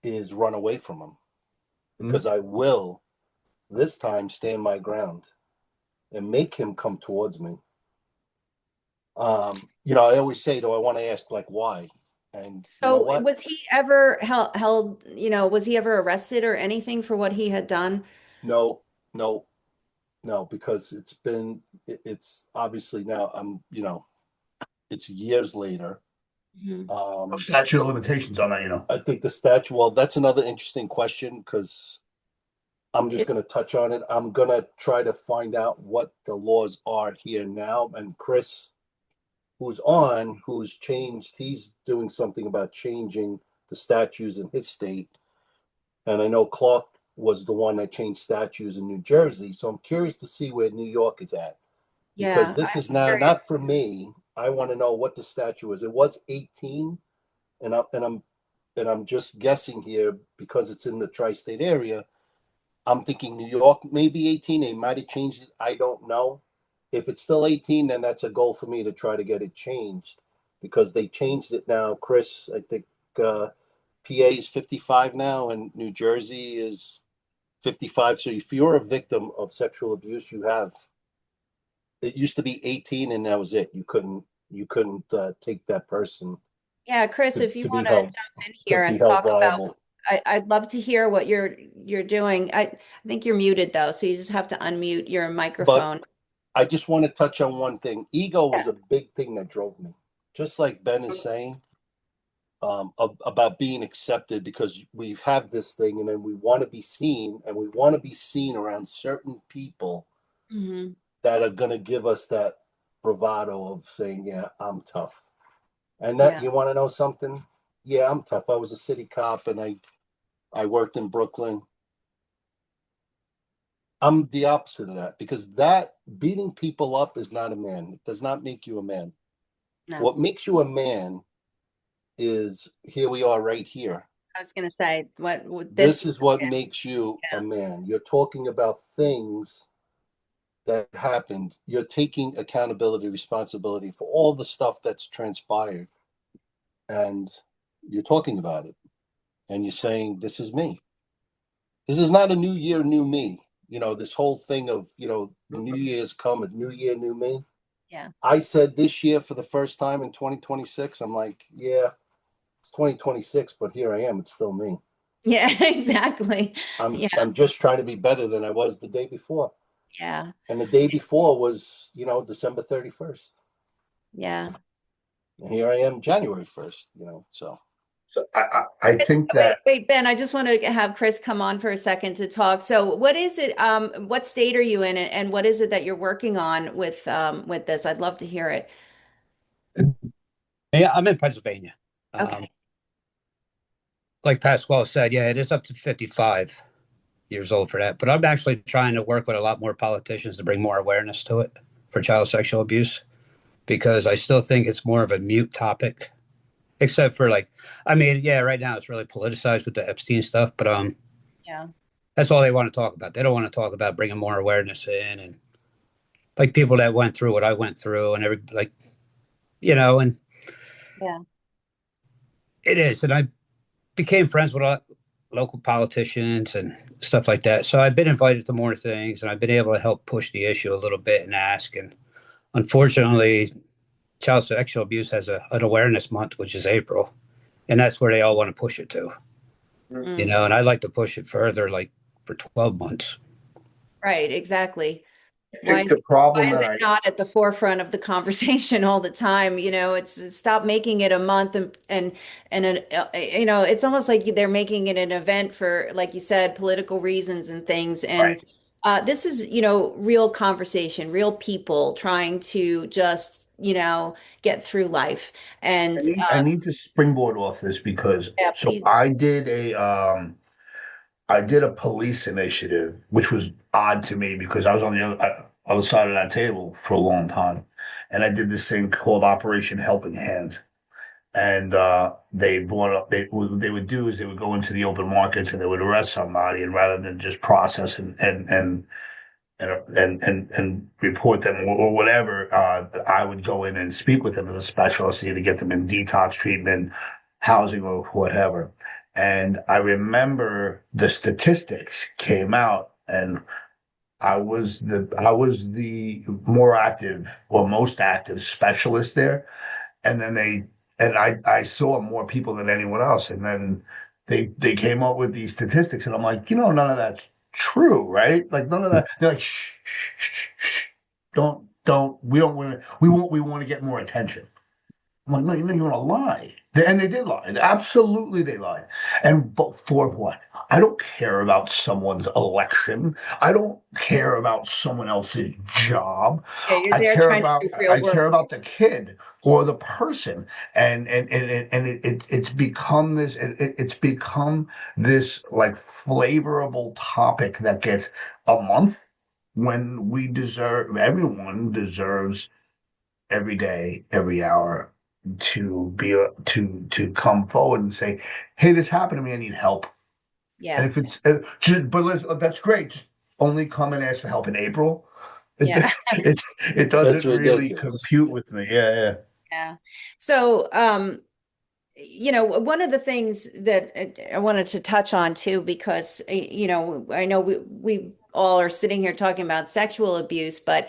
is run away from them Mhm. because I will this time stand my ground and make him come towards me. I always say, do I want to ask like why? And you know So what? was he ever held, was he ever arrested or anything for what he had done? No, no, no, because it's obviously now it's years later. Mhm. No Um, statute of limitations on that. I think the statute, well, that's another interesting question because I'm just It, going to touch on it. I'm going to try to find out what the laws are here now. And Chris, who's changed, he's doing something about changing the statutes in his state. And I know Clark was the one that changed statutes in New Jersey. So I'm curious to see where New York is at because yeah, this I'm is now curious. not for me. I want to know what the statute is. It was 18, and I'm just guessing here because it's in the tri-state area. I'm thinking New York maybe 18. They might have changed it. I don't know. If it's still 18, then that's a goal for me to try to get it changed because they changed it now. Chris, I think PA is 55 now and New Jersey is 55. So if you're a victim of sexual abuse, it used to be 18 and that was it. You couldn't take that person Yeah, Chris, to, if you to be want to held jump in to here be and held talk about, liable. I'd love to hear what you're doing. I think you're muted though, so you just have to unmute your But microphone. I just want to touch on one thing. Ego was Yeah. a big thing that drove me. Just like Ben is saying, about being accepted because we have this thing and then we want to be seen and we want to be seen around certain people Hmm. that are going to give us that bravado of saying, yeah, I'm tough. And that, Yeah. you want to know something? Yeah, I'm tough. I was a city cop and I worked in Brooklyn. I'm the opposite of that because that beating people up is not a man. It does not make you a man. No, What makes you a man is here we are right here. I was gonna say what this. This is what makes you a Yeah. man. You're talking about things that happened. You're taking accountability, responsibility for all the stuff that's transpired, and you're talking about it. And you're saying, "This is me. This is not a new year, new me." You know, this whole thing of New Year's come, a new year, new me. Yeah. I said this year for the first time in 2026, I'm like, yeah, it's 2026, but here I am. It's still me. Yeah, exactly. I'm Yeah. I'm just trying to be better than I was the day before. Yeah. And the day before was, December 31st. Yeah. And here I am January 1st, so So I think Wait, that wait, Ben, I just want to have Chris come on for a second to talk. So what is it, what state are you in and what is it that you're working on with this? I'd love to hear it. Yeah, I'm in Pennsylvania. Um, Okay. like Pasquale said, yeah, it is up to 55 years old for that. But I'm actually trying to work with a lot more politicians to bring more awareness to it for child sexual abuse because I still think it's more of a mute topic, except for like, I mean, yeah, right now it's really politicized with the Epstein stuff, but Yeah. that's all they want to talk about. They don't want to talk about bringing more awareness in and like people that went through what I went through and every like, and Yeah. it is. And I became friends with a lot local politicians and stuff like that. So I've been invited to more things and I've been able to help push the issue a little bit and ask. And unfortunately, child sexual abuse has an awareness month, which is April. And that's where they all want to push it to, Mm. and I'd like to push it further, like for 12 months. Right, exactly. I Why think is the it, why problem is that it not at the forefront of the conversation all the time? It's stop making it a month and it's almost like they're making it an event for, like you said, political reasons and things. right. And this is, real conversation, real people trying to just, get through life. And I need to springboard off this because yeah, so please. I did a police initiative, which was odd to me because I was on the other side of that table for a long time. And I did this thing called Operation Helping Hand. And they brought up, what they would do is they would go into the open markets and they would arrest somebody. And rather than just process and report them or whatever, I would go in and speak with them as a specialist, either get them in detox treatment, housing, or whatever. And I remember the statistics came out, and I was the more active or most active specialist there, and then I saw more people than anyone else, and then they came up with these statistics, and I'm like, none of that's true, right? Like none of that. They're like, shh, shh, shh, shh. Don't. We want to get more attention. I'm like, no, you want to lie. And they did lie. Absolutely, they lied. And but for what? I don't care about someone's election. I don't care about someone else's job. Yeah, you're I there care trying to about do real I work. care about the kid or the person. And it's become this like flavorable topic that gets a month when everyone deserves every day, every hour to come forward and say, "Hey, this happened to me. I need help." And Yeah. if it's but listen, that's great. Just only come and ask for help in April. It Yeah. it that's doesn't really ridiculous. compute with me. Yeah, yeah. Yeah. So, one of the things that I wanted to touch on too, because, I know we all are sitting here talking about sexual abuse, but,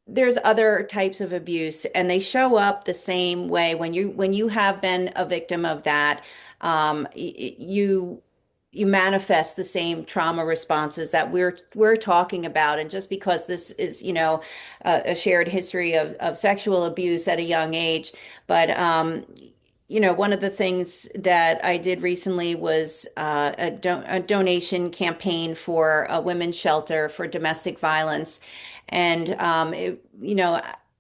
there's other types of abuse and they show up the same way when you have been a victim of that. You manifest the same trauma responses that we're talking about. And just because this is, a shared history of sexual abuse at a young age, but one of the things that I did recently was a donation campaign for a women's shelter for domestic violence. And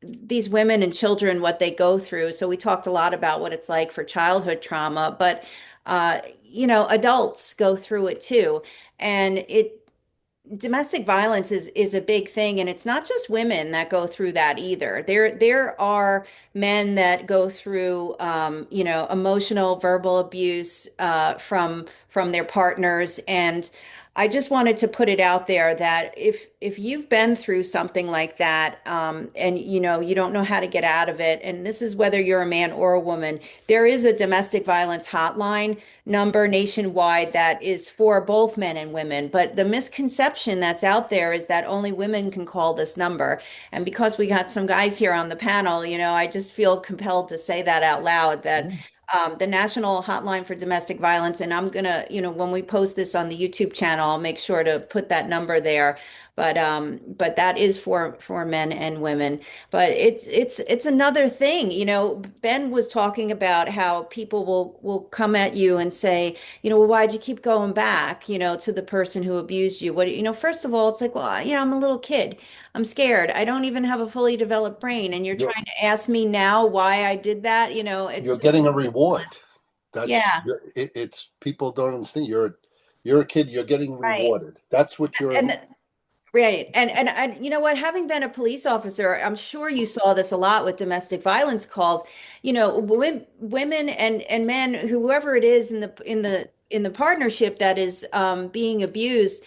these women and children, what they go through. So we talked a lot about what it's like for childhood trauma, but adults go through it too. And domestic violence is a big thing, and it's not just women that go through that either. There are men that go through emotional, verbal abuse from their partners. And I just wanted to put it out there that if you've been through something like that, and you don't know how to get out of it, and this is whether you're a man or a woman, there is a domestic violence hotline number nationwide that is for both men and women. But the misconception that's out there is that only women can call this number. And because we got some guys here on the panel, I just feel compelled to say that out loud, that the National Hotline for Domestic Violence, and I'm gonna, when we post this on the YouTube channel, I'll make sure to put that number there. But that is for men and women. But it's another thing. Ben was talking about how people will come at you and say, well, why'd you keep going back, to the person who abused you? First of all, it's like, well, I'm a little kid. I'm scared. I don't even have a fully developed brain, and you're You're, trying to ask me now why I did that. you're It's getting a reward. That's yeah, it's people don't understand. You're a kid. You're getting right. rewarded. That's what you're. And right. And you know what, having been a police officer, I'm sure you saw this a lot with domestic violence calls. Women and men, whoever it is in the partnership that is being abused,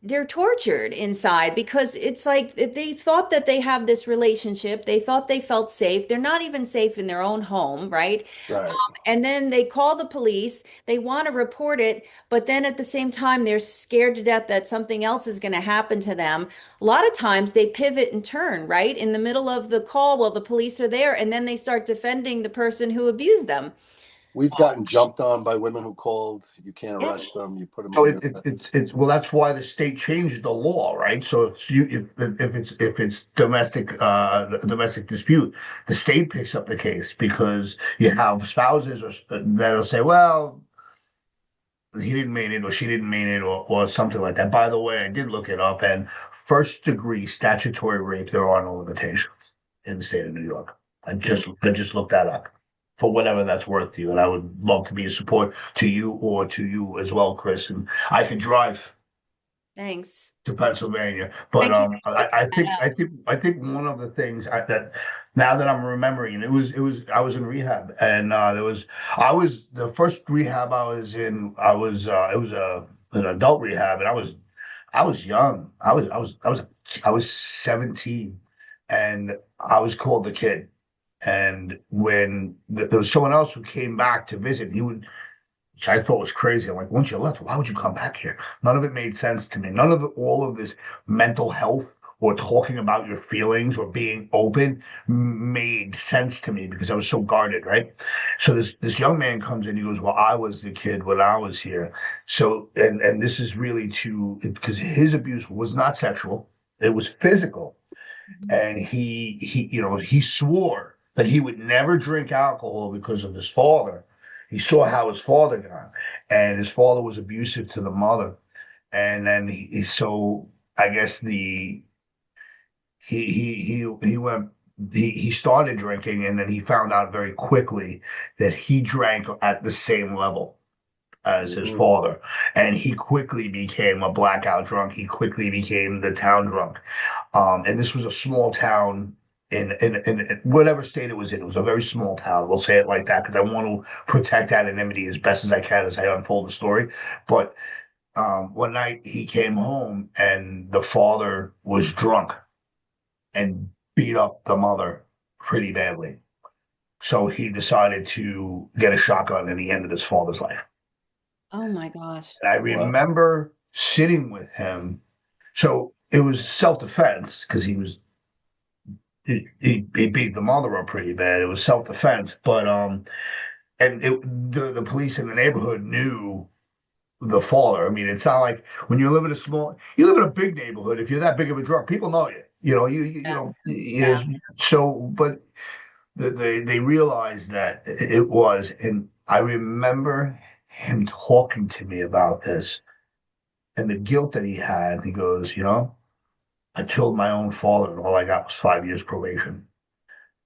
they're tortured inside, because it's like they thought that they have this relationship. They thought they felt safe. They're not even safe in their own home, right? Right. And then they call the police, they want to report it, but then at the same time, they're scared to death that something else is going to happen to them. A lot of times they pivot and turn, right? In the middle of the call while the police are there, and then they start defending the person who abused them. We've gotten jumped on by women who called. You can't Yeah. arrest them. You put them So in. it's well, that's why the state changed the law, right? So if it's domestic dispute, the state picks up the case, because you have spouses that'll say, well, he didn't mean it, or she didn't mean it, or something like that. By the way, I did look it up, and first degree statutory rape, there are no limitations in the state of New York. I just looked that up, for whatever that's worth to you. And I would love to be a support to you, or to you as well, Chris. And I could drive Thanks. to Pennsylvania, but Thank you for I looking think that I up. think I think one of the things that now that I'm remembering, it was I was in rehab, and I was the first rehab I was in. It was an adult rehab, and I was young. I was 17, and I was called the kid. And when there was someone else who came back to visit, which I thought was crazy. I'm like, once you left, why would you come back here? None of it made sense to me. All of this mental health, or talking about your feelings, or being open, made sense to me, because I was so guarded, right? So this young man comes in, he goes, well, I was the kid when I was here. So, and this is really because his abuse was not sexual, it was physical. And he swore that he would never drink alcohol because of his father. He saw how his father got, and his father was abusive to the mother. And then so I guess he went, he started drinking, and then he found out very quickly that he drank at the same level as his father, and he quickly became a blackout drunk. He quickly became the town drunk. And this was a small town in whatever state it was in. It was a very small town. We'll say it like that, because I want to protect anonymity as best as I can as I unfold the story. But one night he came home, and the father was drunk and beat up the mother pretty badly. So he decided to get a shotgun, and he ended his father's life. Oh my gosh. And I Wow. remember sitting with him. So it was self-defense, because he beat the mother up pretty bad. It was self-defense, but the police in the neighborhood knew the father. I mean, it's not like when you live in a big neighborhood. If you're that big of a drunk, people know you. You Yeah. know. Yeah. So, but they realized that it was, and I remember him talking to me about this, and the guilt that he had. He goes, I killed my own father, and all I got was 5 years probation.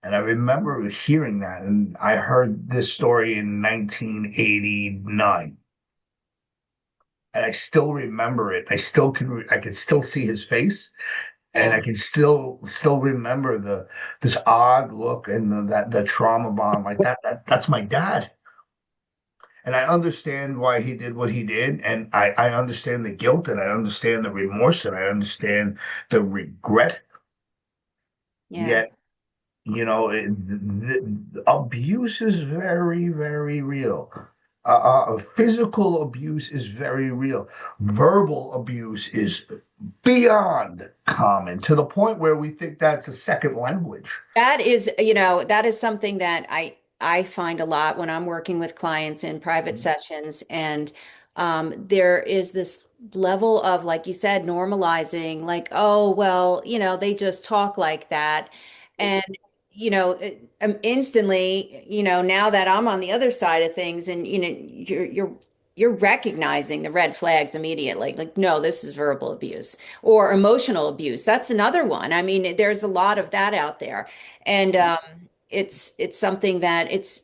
And I remember hearing that, and I heard this story in 1989, and I still remember it. I can still see his face, and Yeah. I can still remember this odd look and the trauma bond like that's my dad. And I understand why he did what he did, and I understand the guilt, and I understand the remorse, and I understand the regret. Yeah. Yet, the abuse is very, very real. Physical abuse is very real. Verbal abuse is beyond common to the point where we think that's a second language. That is, that is something that I find a lot when I'm working with clients in private sessions, and there is this level of, like you said, normalizing, like, oh, well, they just talk like that, and instantly, now that I'm on the other side of things, and you're recognizing the red flags immediately, like, no, this is verbal abuse or emotional abuse. That's another one. I mean, there's a lot of that out there. And it's something that it's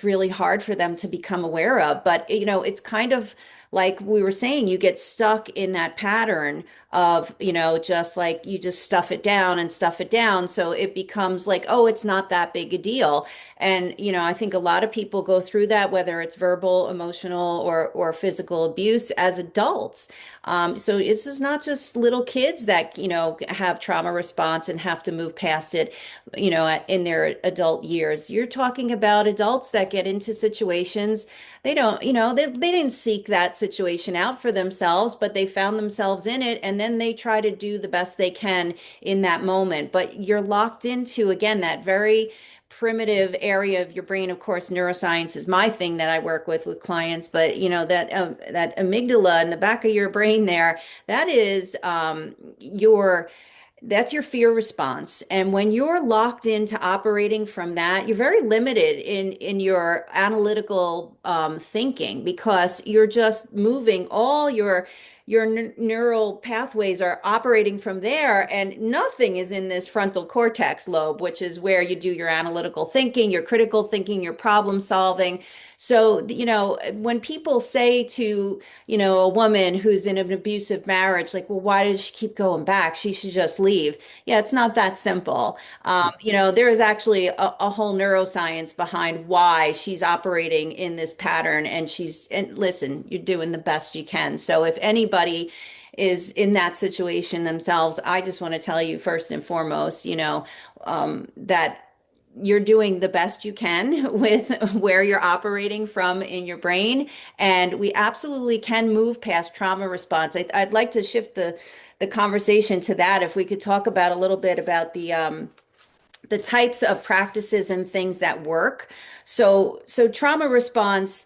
really hard for them to become aware of. But it's kind of like we were saying, you get stuck in that pattern of, just like you just stuff it down and stuff it down. So it becomes like, oh, it's not that big a deal. And I think a lot of people go through that, whether it's verbal, emotional, or physical abuse as adults. So this is not just little kids that, have trauma response and have to move past it, in their adult years. You're talking about adults that get into situations they don't, they didn't seek that situation out for themselves, but they found themselves in it, and then they try to do the best they can in that moment. But you're locked into, again, that very primitive area of your brain. Of course, neuroscience is my thing that I work with clients, but that amygdala in the back of your brain there, that is your that's your fear response. And when you're locked into operating from that, you're very limited in your analytical thinking, because you're just moving all your neural pathways are operating from there, and nothing is in this frontal cortex lobe, which is where you do your analytical thinking, your critical thinking, your problem solving. So, when people say to, a woman who's in an abusive marriage, like, well, why does she keep going back? She should just leave. Yeah, it's not that simple. There is actually a whole neuroscience behind why she's operating in this pattern. And listen, you're doing the best you can. So if anybody is in that situation themselves, I just want to tell you first and foremost, that you're doing the best you can with where you're operating from in your brain. And we absolutely can move past trauma response. I'd like to shift the conversation to that. If we could talk about a little bit about the types of practices and things that work. So trauma response,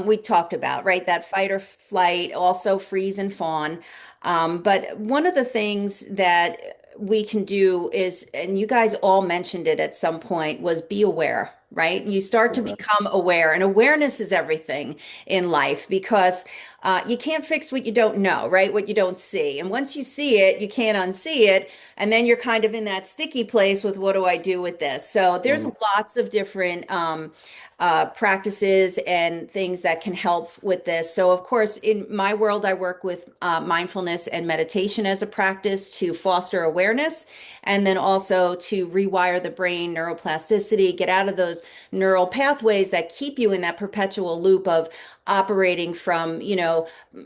we talked about, right? That fight or flight, also freeze and fawn. But one of the things that we can do is, and you guys all mentioned it at some point, was be aware, right? You start to become aware, and awareness is everything in life, because you can't fix what you don't know, right? What you don't see. And once you see it, you can't unsee it. And then you're kind of in that sticky place with, what do I do with this? So there's lots of different practices and things that can help with this. So, of course, in my world, I work with mindfulness and meditation as a practice to foster awareness, and then also to rewire the brain, neuroplasticity, get out of those neural pathways that keep you in that perpetual loop of operating from,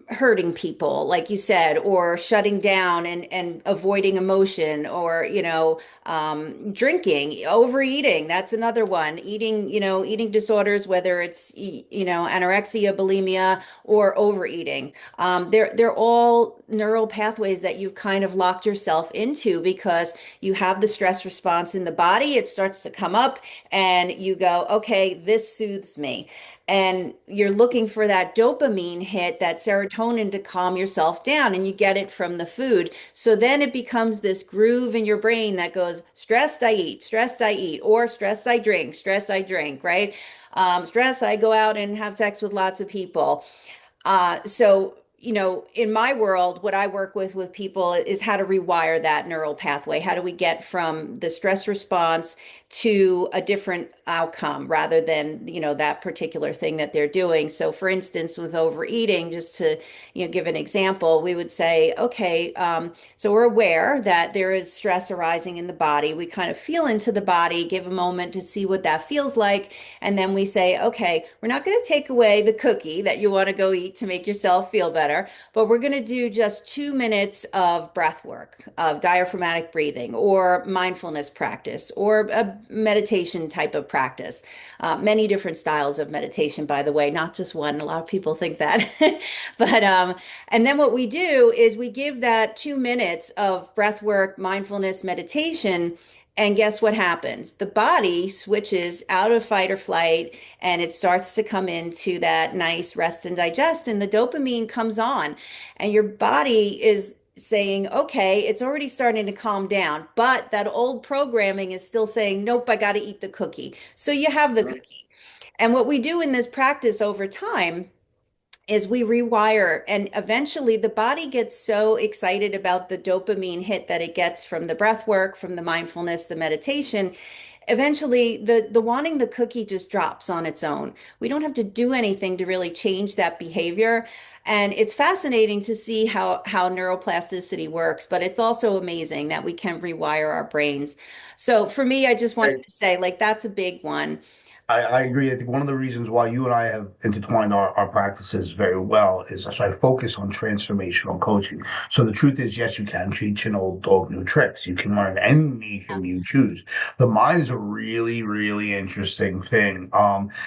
hurting people, like you said, or shutting down and avoiding emotion, or, drinking, overeating. That's another one. Eating disorders, whether it's, anorexia, bulimia, or overeating. They're all neural pathways that you've kind of locked yourself into, because you have the stress response in the body. It starts to come up, and you go, okay, this soothes me. And you're looking for that dopamine hit, that serotonin, to calm yourself down, and you get it from the food. So then it becomes this groove in your brain that goes, stressed, I eat, or stressed, I drink, right? Stress, I go out and have sex with lots of people. So in my world, what I work with people is how to rewire that neural pathway. How do we get from the stress response to a different outcome rather than, that particular thing that they're doing. So for instance, with overeating, just to, give an example, we would say, okay, so we're aware that there is stress arising in the body. We kind of feel into the body, give a moment to see what that feels like. And then we say, okay, we're not going to take away the cookie that you want to go eat to make yourself feel better, but we're going to do just 2 minutes of breath work, of diaphragmatic breathing, or mindfulness practice, or a meditation type of practice. Many different styles of meditation, by the way, not just one. A lot of people think that. But, and then what we do is we give that 2 minutes of breath work, mindfulness, meditation. And guess what happens? The body switches out of fight or flight and it starts to come into that nice rest and digest, and the dopamine comes on, and your body is saying, okay, it's already starting to calm down, but that old programming is still saying, nope, I got to eat the cookie. So you have the cookie. And what we do in this practice over time is we rewire, and eventually the body gets so excited about the dopamine hit that it gets from the breath work, from the mindfulness, the meditation. Eventually the wanting the cookie just drops on its own. We don't have to do anything to really change that behavior. And it's fascinating to see how neuroplasticity works, but it's also amazing that we can rewire our brains. So for me, I just wanted to say, like, that's a big one. I agree. I think one of the reasons why you and I have intertwined our practices very well is so I focus on transformational coaching. So the truth is, yes, you can teach an old dog new tricks. You can learn anything you choose. The mind is a really, really interesting thing.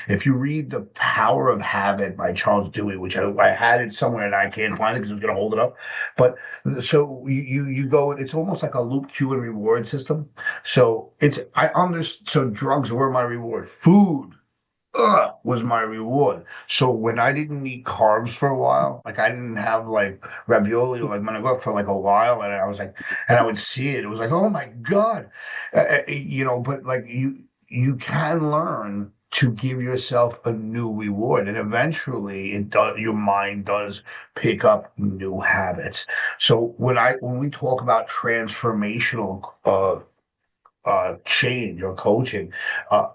If you read The Power of Habit by Charles Dewey, which I had it somewhere and I can't find it because I was going to hold it up. But so you go, it's almost like a loop cue and reward system. So I understand. So drugs were my reward. Food was my reward. So when I didn't eat carbs for a while, like I didn't have like ravioli or like mangold for like a while, and I was like, and I would see it, it was like, oh my God, But like you can learn to give yourself a new reward, and eventually it does. Your mind does pick up new habits. So when we talk about transformational change or coaching,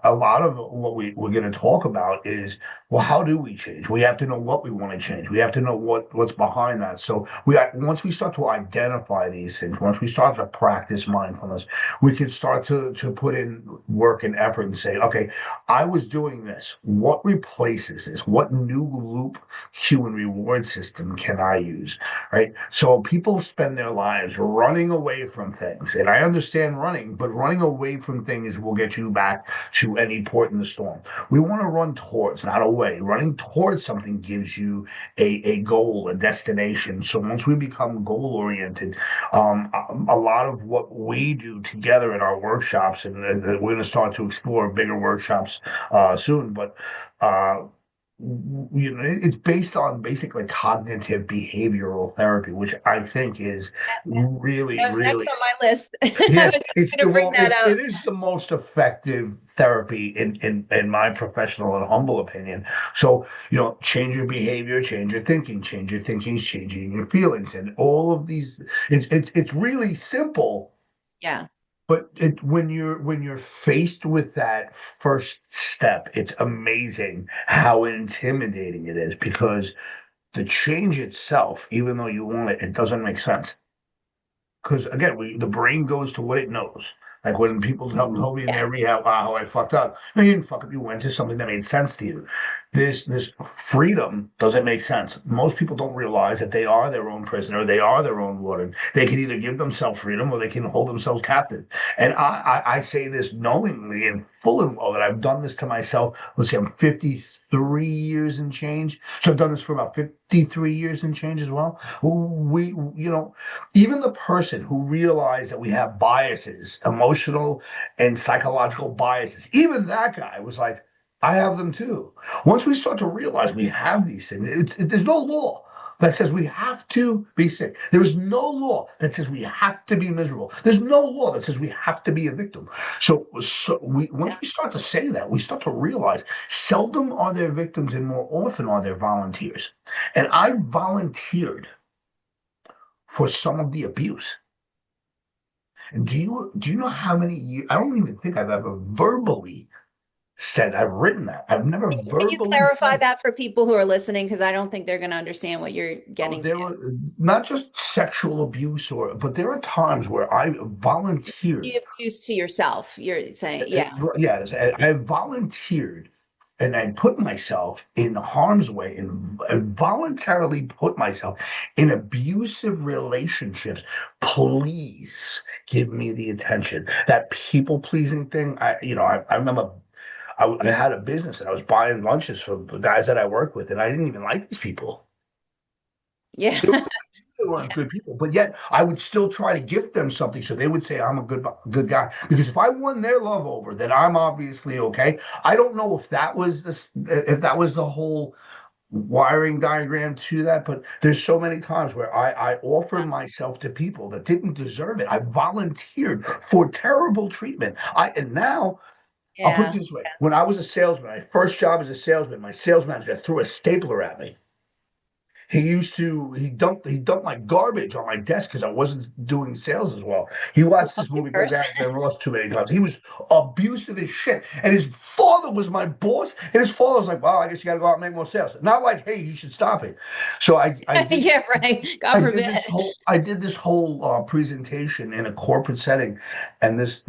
a lot of what we're going to talk about is, well, how do we change? We have to know what we want to change. We have to know what's behind that. So once we start to identify these things, once we start to practice mindfulness, we can start to put in work and effort and say, okay, I was doing this. What replaces this? What new loop, cue, and reward system can I use? Right. So people spend their lives running away from things, and I understand running, but running away from things will get you back to any port in the storm. We want to run towards, not away. Running towards something gives you a goal, a destination. So once we become goal oriented, a lot of what we do together in our workshops, and we're going to start to explore bigger workshops soon, but it's based on basically cognitive behavioral therapy, which I think is really, That was really, next on my list. I yeah, was it's going to bring that it up. is the most effective therapy in my professional and humble opinion. So, change your behavior, change your thinking, changing your feelings, and all of these. It's really simple. Yeah. But when you're faced with that first step, it's amazing how intimidating it is, because the change itself, even though you want it, it doesn't make sense. Because again, the brain goes to what it knows. Like when people told me in Yeah. their rehab, how I fucked up. No, you didn't fuck up. You went to something that made sense to you. This freedom doesn't make sense. Most people don't realize that they are their own prisoner. They are their own warden. They can either give themselves freedom or they can hold themselves captive. And I say this knowingly and full and well that I've done this to myself. Let's see, I'm 53 years and change. So I've done this for about 53 years and change as well. Even the person who realized that we have biases, emotional and psychological biases, even that guy was like, I have them too. Once we start to realize we have these things, there's no law. that says we have to be sick. There is no law that says we have to be miserable. There's no law that says we have to be a victim. So once we start to say that, we start to realize seldom are there victims and more often are there volunteers. And I volunteered for some of the abuse. And do you know how many years? I don't even think I've ever verbally said I've written that. I've never Can you verbally clarify said. that for people who are listening? Because I don't think they're going to understand what you're Oh, getting there to. were not just sexual abuse, but there are times where I volunteered. You abuse to yourself, you're saying, yeah. Yes, I volunteered, and I put myself in harm's way, and voluntarily put myself in abusive relationships. Please give me the attention. That people pleasing thing. I remember I had a business and I was buying lunches for the guys that I work with, and I didn't even like these people. Yeah. They weren't good people, but yet I would still try to gift them something so they would say I'm a good guy. Because if I won their love over, then I'm obviously okay. I don't know if that was the whole wiring diagram to that, but there's so many times where I offered myself to people that didn't deserve it. I volunteered for terrible treatment. And now I'll put it Yeah. this way: when I was a salesman, my first job as a salesman, my sales manager threw a stapler at me. He dumped my garbage on my desk because I wasn't doing sales as well. He watched this movie Good Person. Guys and Ross too many times. He was abusive as shit. And his father was my boss, and his father was like, well, I guess you gotta go out and make more sales. Not like, hey, you should stop it. So Yeah, right. God forbid. I did this whole presentation in a corporate setting, and this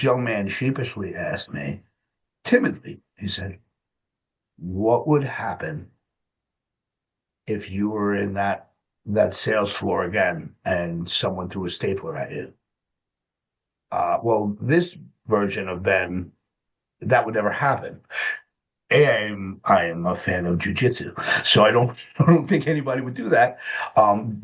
young man sheepishly asked me, timidly, he said, what would happen if you were in that sales floor again and someone threw a stapler at you? Well, this version of Ben, that would never happen. I am a fan of jujitsu, so I don't think anybody would do that.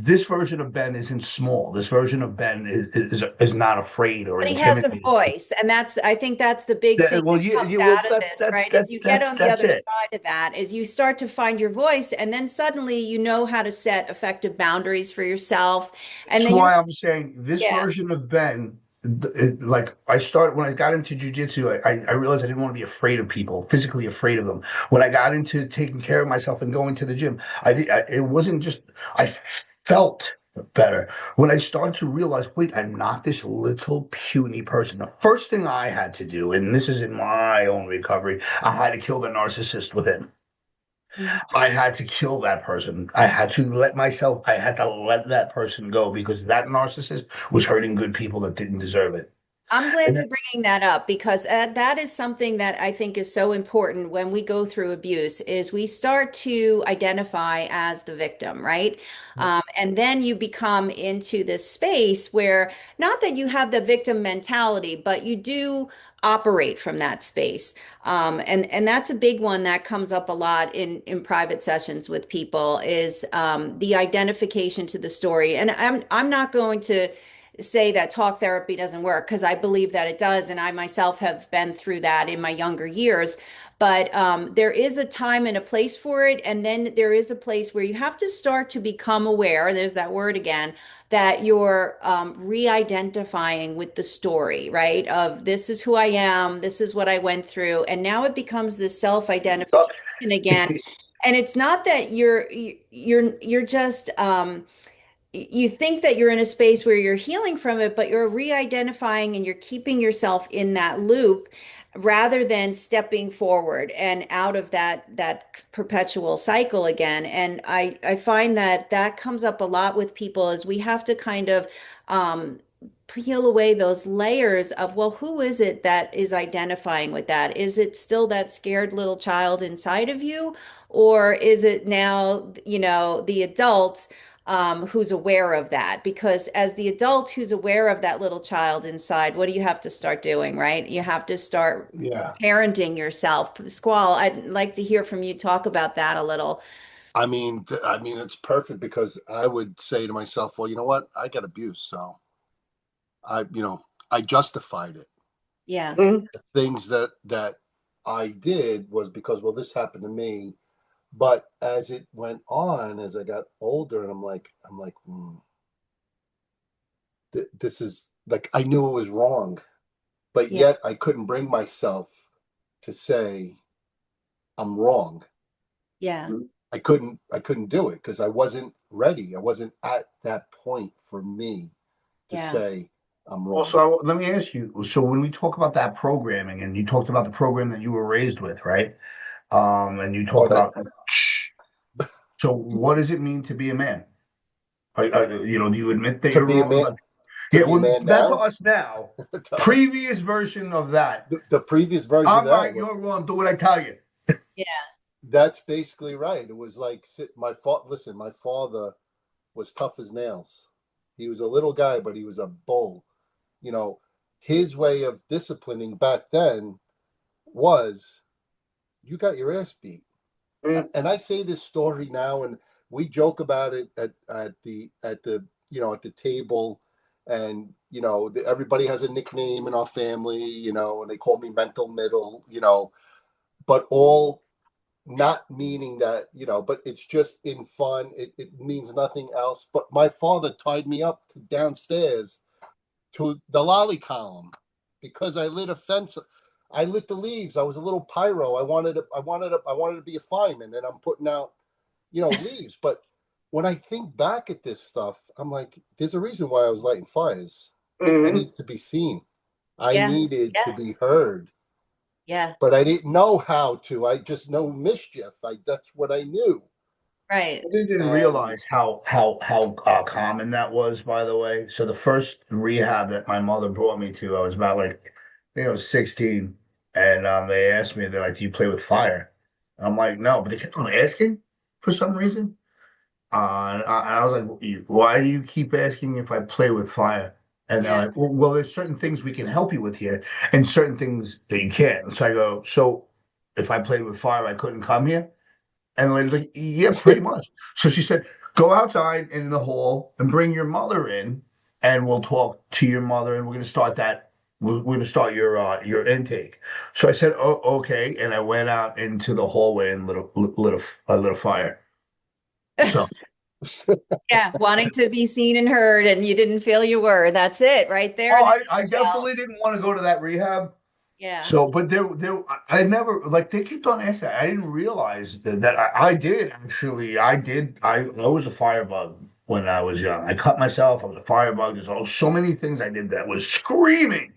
This version of Ben isn't small. This version of Ben is not afraid or But he has a intimidated. voice, and I think that's the big thing Well, that comes well, out of this, right? Is you get on the that's other it. side of that, is you start to find your voice, and then suddenly you know how to set effective boundaries for yourself, and That's then why I'm saying this yeah, version of Ben, like I started when I got into jujitsu, I realized I didn't want to be afraid of people, physically afraid of them. When I got into taking care of myself and going to the gym, it wasn't just, I felt better. When I started to realize, wait, I'm not this little puny person. The first thing I had to do, and this is in my own recovery, I had to kill the narcissist within. Mhm. I had to kill that person. I had to let that person go because that narcissist was hurting good people that didn't deserve it. I'm glad And you're bringing that up because that is something that I think is so important when we go through abuse is we start to identify as the victim, right? And then you become into this space where not that you have the victim mentality, but you do operate from that space. And that's a big one that comes up a lot in private sessions with people is the identification to the story. And I'm not going to say that talk therapy doesn't work because I believe that it does. And I myself have been through that in my younger years. But there is a time and a place for it. And then there is a place where you have to start to become aware, there's that word again, that you're re-identifying with the story, right? Of this is who I am, this is what I went through. And now it becomes this self-identification again. And it's not that you're just you think that you're in a space where you're healing from it, but you're re-identifying and you're keeping yourself in that loop rather than stepping forward and out of that perpetual cycle again. And I find that that comes up a lot with people is we have to kind of peel away those layers of, well, who is it that is identifying with that? Is it still that scared little child inside of you? Or is it now, the adult who's aware of that? Because as the adult who's aware of that little child inside, what do you have to start doing, right? You have to start Yeah. parenting yourself. Squall, I'd like to hear from you talk about that a little. I mean, it's perfect because I would say to myself, well, you know what? I got abused, so I justified it. Yeah. Mhm. The things that I did was because, well, this happened to me. But as it went on, as I got older, and I'm like, this is like, I knew it was wrong, but Yeah. yet I couldn't bring myself to say I'm wrong. Yeah. I couldn't do it because I wasn't ready. I wasn't at that point for me to Yeah. say I'm wrong. Also, let me ask you. So when we talk about that programming, and you talked about the program that you were raised with, right? And you Oh, talked about. So what does it mean to be a man? Do you admit that to you're be a wrong? man, Like, to yeah, be a well, man that's now, us now. to us, Previous version of that. the previous version of I'm that right, was, you're wrong. Do what I tell you. Yeah. that's basically right. It was like listen, my father was tough as nails. He was a little guy, but he was a bull. You know, his way of disciplining back then was, you got your ass beat. Mm. And I say this story now, and we joke about it at the at the table, and everybody has a nickname in our family, and they call me mental middle, but all not meaning that, but it's just in fun. It means nothing else. But my father tied me up downstairs to the lolly column because I lit a fence. I lit the leaves. I was a little pyro. I wanted to be a fireman, and I'm putting out, leaves. But when I think back at this stuff, I'm like, there's a reason why I was lighting fires. I Mhm. needed to be seen. I Yeah. needed to Yeah. be heard, Yeah. but I didn't know how to. I just know mischief. That's what I knew. Right. I didn't And realize how common that was, by the way. So the first rehab that my mother brought me to, I was about like, I think I was 16, and they asked me, they're like, "Do you play with fire?" And I'm like, "No," but they kept on asking for some reason. And I was like, "Why do you keep asking if I play with fire?" And they're Yeah. like, "Well, there's certain things we can help you with here, and certain things that you can't." So I go, "So if I played with fire, I couldn't come here?" And the lady's like, "Yeah, pretty much." So she said, "Go outside in the hall and bring your mother in, and we'll talk to your mother, and we're going to start that. We're going to start your intake." So I said, "Oh, okay," and I went out into the hallway and lit a fire. So Yeah. Wanting to be seen and heard, and you didn't feel you were. That's it right there oh, in a I nutshell. definitely didn't want to go to that rehab. Yeah. So, but I never like they kept on asking. I didn't realize that I did actually. I was a firebug when I was young. I cut myself. I was a firebug. So many things I did that was screaming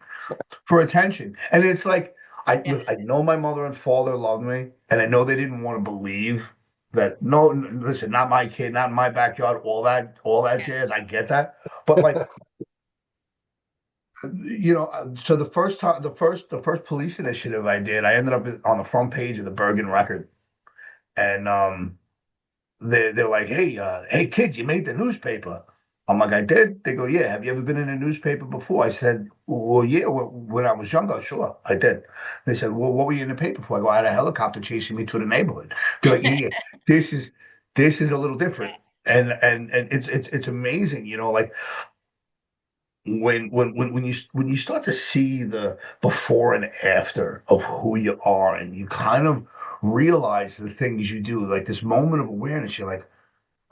for attention. And it's like Yeah. I know my mother and father loved me, and I know they didn't want to believe that. No, listen, not my kid, not in my backyard. All that jazz. I get that, but like so the first police initiative I did, I ended up on the front page of the Bergen Record, and they're like, hey kid, you made the newspaper. I'm like, I did. They go, yeah. Have you ever been in a newspaper before? I said, well, yeah. When I was younger, sure, I did. They said, well, what were you in the paper for? I go, I had a helicopter chasing me through the neighborhood. They're like, yeah, this is this is a little different, and it's amazing, like when you start to see the before and after of who you are, and you kind of realize the things you do, like this moment of awareness, you're like,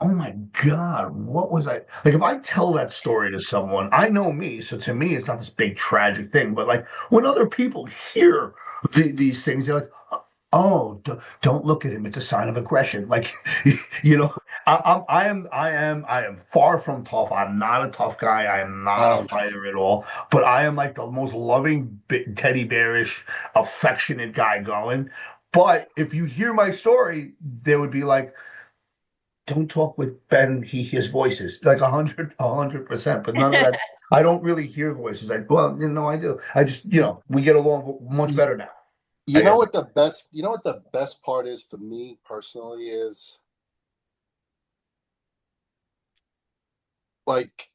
oh my God, what was I like? If I tell that story to someone, I know me, so to me it's not this big tragic thing, but like when other people hear these things, they're like, oh, don't look at him, it's a sign of aggression. Like you know I am far from tough. I'm not a tough guy. I am not a um, fighter at all. But I am like the most loving, teddy bearish, affectionate guy going. But if you hear my story, they would be like, "Don't talk with Ben. He hears voices." Like 100%. But none of that. I don't really hear voices. Well, I do. I just, we get along much better now. I guess. you know what the best part is for me personally is, like,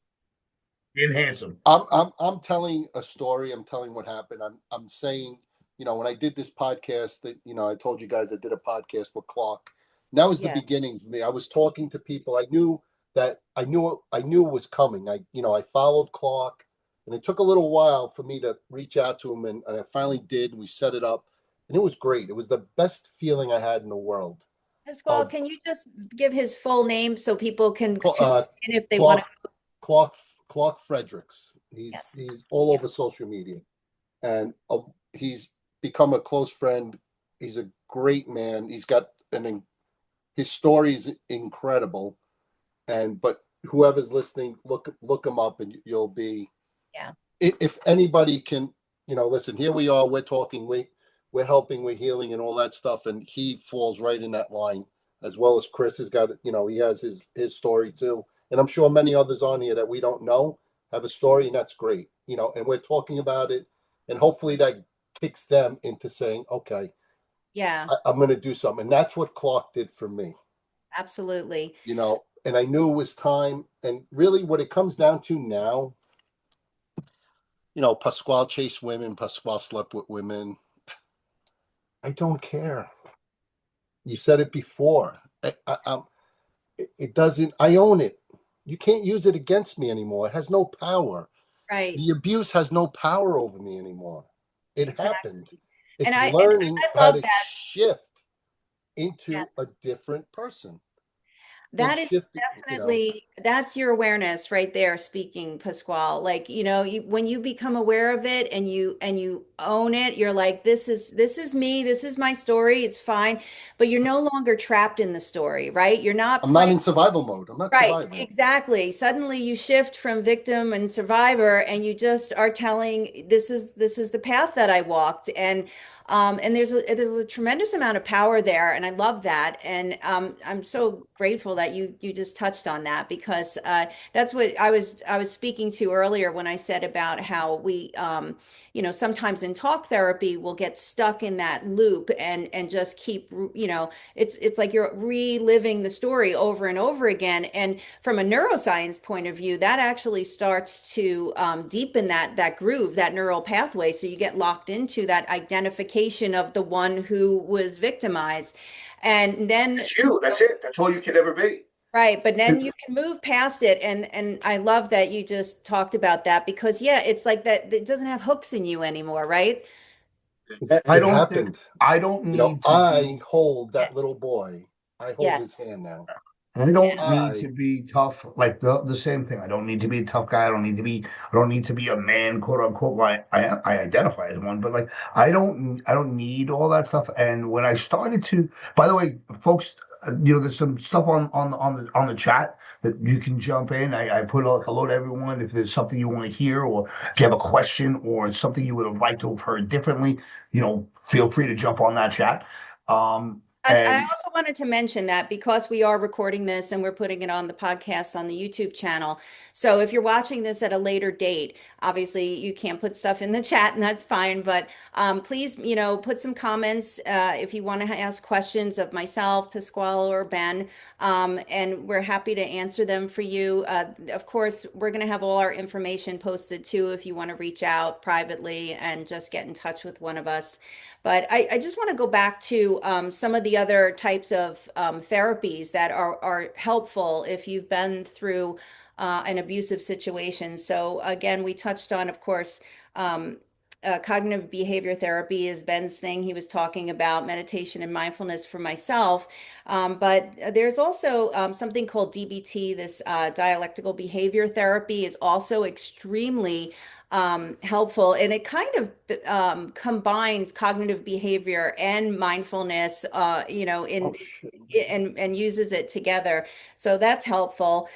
Enhance them. I'm telling a story. I'm telling what happened. I'm saying, when I did this podcast, that, I told you guys I did a podcast with Clark. And that was the Yeah. beginning for me. I was talking to people. I knew it was coming. I followed Clark, and it took a little while for me to reach out to him, and I finally did. And we set it up, and it was great. It was the best feeling I had in the world. Pasquale, of can you just give his full name so people can tune uh, in if they want Clark to? Clark Clark Fredericks. He's Yes. he's all Yeah. over social media, and he's become a close friend. He's a great man. He's got his story is incredible, and but whoever's listening, look him up, and you'll be. Yeah. If anybody can, listen. Here we are. We're talking. We're helping. We're healing, and all that stuff. And he falls right in that line, as well as Chris has got. He has his story too, and I'm sure many others on here that we don't know have a story, and that's great. And we're talking about it, and hopefully that kicks them into saying, okay, Yeah, I'm going to do something, and that's what Clark did for me. absolutely. And I knew it was time. And really, what it comes down to now, Pasquale chased women, Pasquale slept with women. I don't care. You said it before. It doesn't. I own it. You can't use it against me anymore. It has no power. Right. The abuse has no power over me anymore. It Exactly. happened. And It's I learning how love to that. shift Yeah. into a different person and That is shift it. definitely, that's your awareness right there speaking, Pasquale. Like, when you become aware of it and you own it, you're like, this is me, this is my story, it's fine. But you're no longer trapped in the story, right? You're not I'm not playing. in survival mode. I'm not Right, surviving. exactly. Suddenly you shift from victim and survivor and you just are telling this is the path that I walked, and there's a tremendous amount of power there, and I love that, and I'm so grateful that you just touched on that, because that's what I was speaking to earlier when I said about how we sometimes in talk therapy we'll get stuck in that loop and just keep it's like you're reliving the story over and over again. And from a neuroscience point of view, that actually starts to deepen that groove, that neural pathway. So you get locked into that identification of the one who was victimized. And then, That's you. That's it. That's all you can ever be. right, but then you can move past it. And I love that you just talked about that, because yeah, it's like that it doesn't have hooks in you anymore, right? I It don't think happened. I don't need to I be. hold Yeah. that little boy. I hold his Yes. hand now. I don't need I to be tough. Like the same thing. I don't need to be a tough guy. I don't need to be. I don't need to be a man, quote unquote. Well, I identify as one, but like I don't need all that stuff. And when I started to, by the way, folks, there's some stuff on the chat that you can jump in. I put a hello to everyone. If there's something you want to hear, or if you have a question, or something you would have liked to have heard differently, feel free to jump on that chat. I And also wanted to mention that because we are recording this and we're putting it on the podcast on the YouTube channel. So if you're watching this at a later date, obviously you can't put stuff in the chat, and that's fine. But please, put some comments if you want to ask questions of myself, Pasquale, or Ben, and we're happy to answer them for you. Of course, we're going to have all our information posted too if you want to reach out privately and just get in touch with one of us. But I just want to go back to some of the other types of therapies that are helpful if you've been through an abusive situation. So again, we touched on, of course, cognitive behavior therapy is Ben's thing. He was talking about meditation and mindfulness for myself. But there's also something called DBT, this dialectical behavior therapy is also extremely helpful. And it kind of combines cognitive behavior and mindfulness, oh shit. and uses it together. So that's helpful.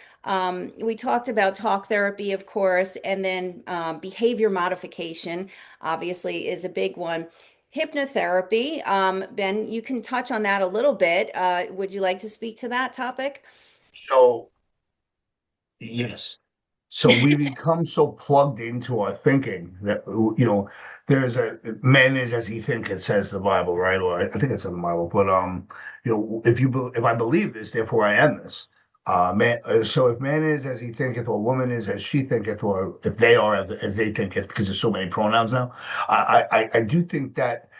We talked about talk therapy, of course, and then behavior modification, obviously, is a big one. Hypnotherapy, Ben, you can touch on that a little bit. Would you like to speak to that topic? so, yes. So we become so plugged into our thinking that there's a man is as he thinketh, says the Bible, right? Or I think it's in the Bible. But if I believe this, therefore I am this. So if man is as he thinketh, or woman is as she thinketh, or if they are as they thinketh, because there's so many pronouns now, I do think that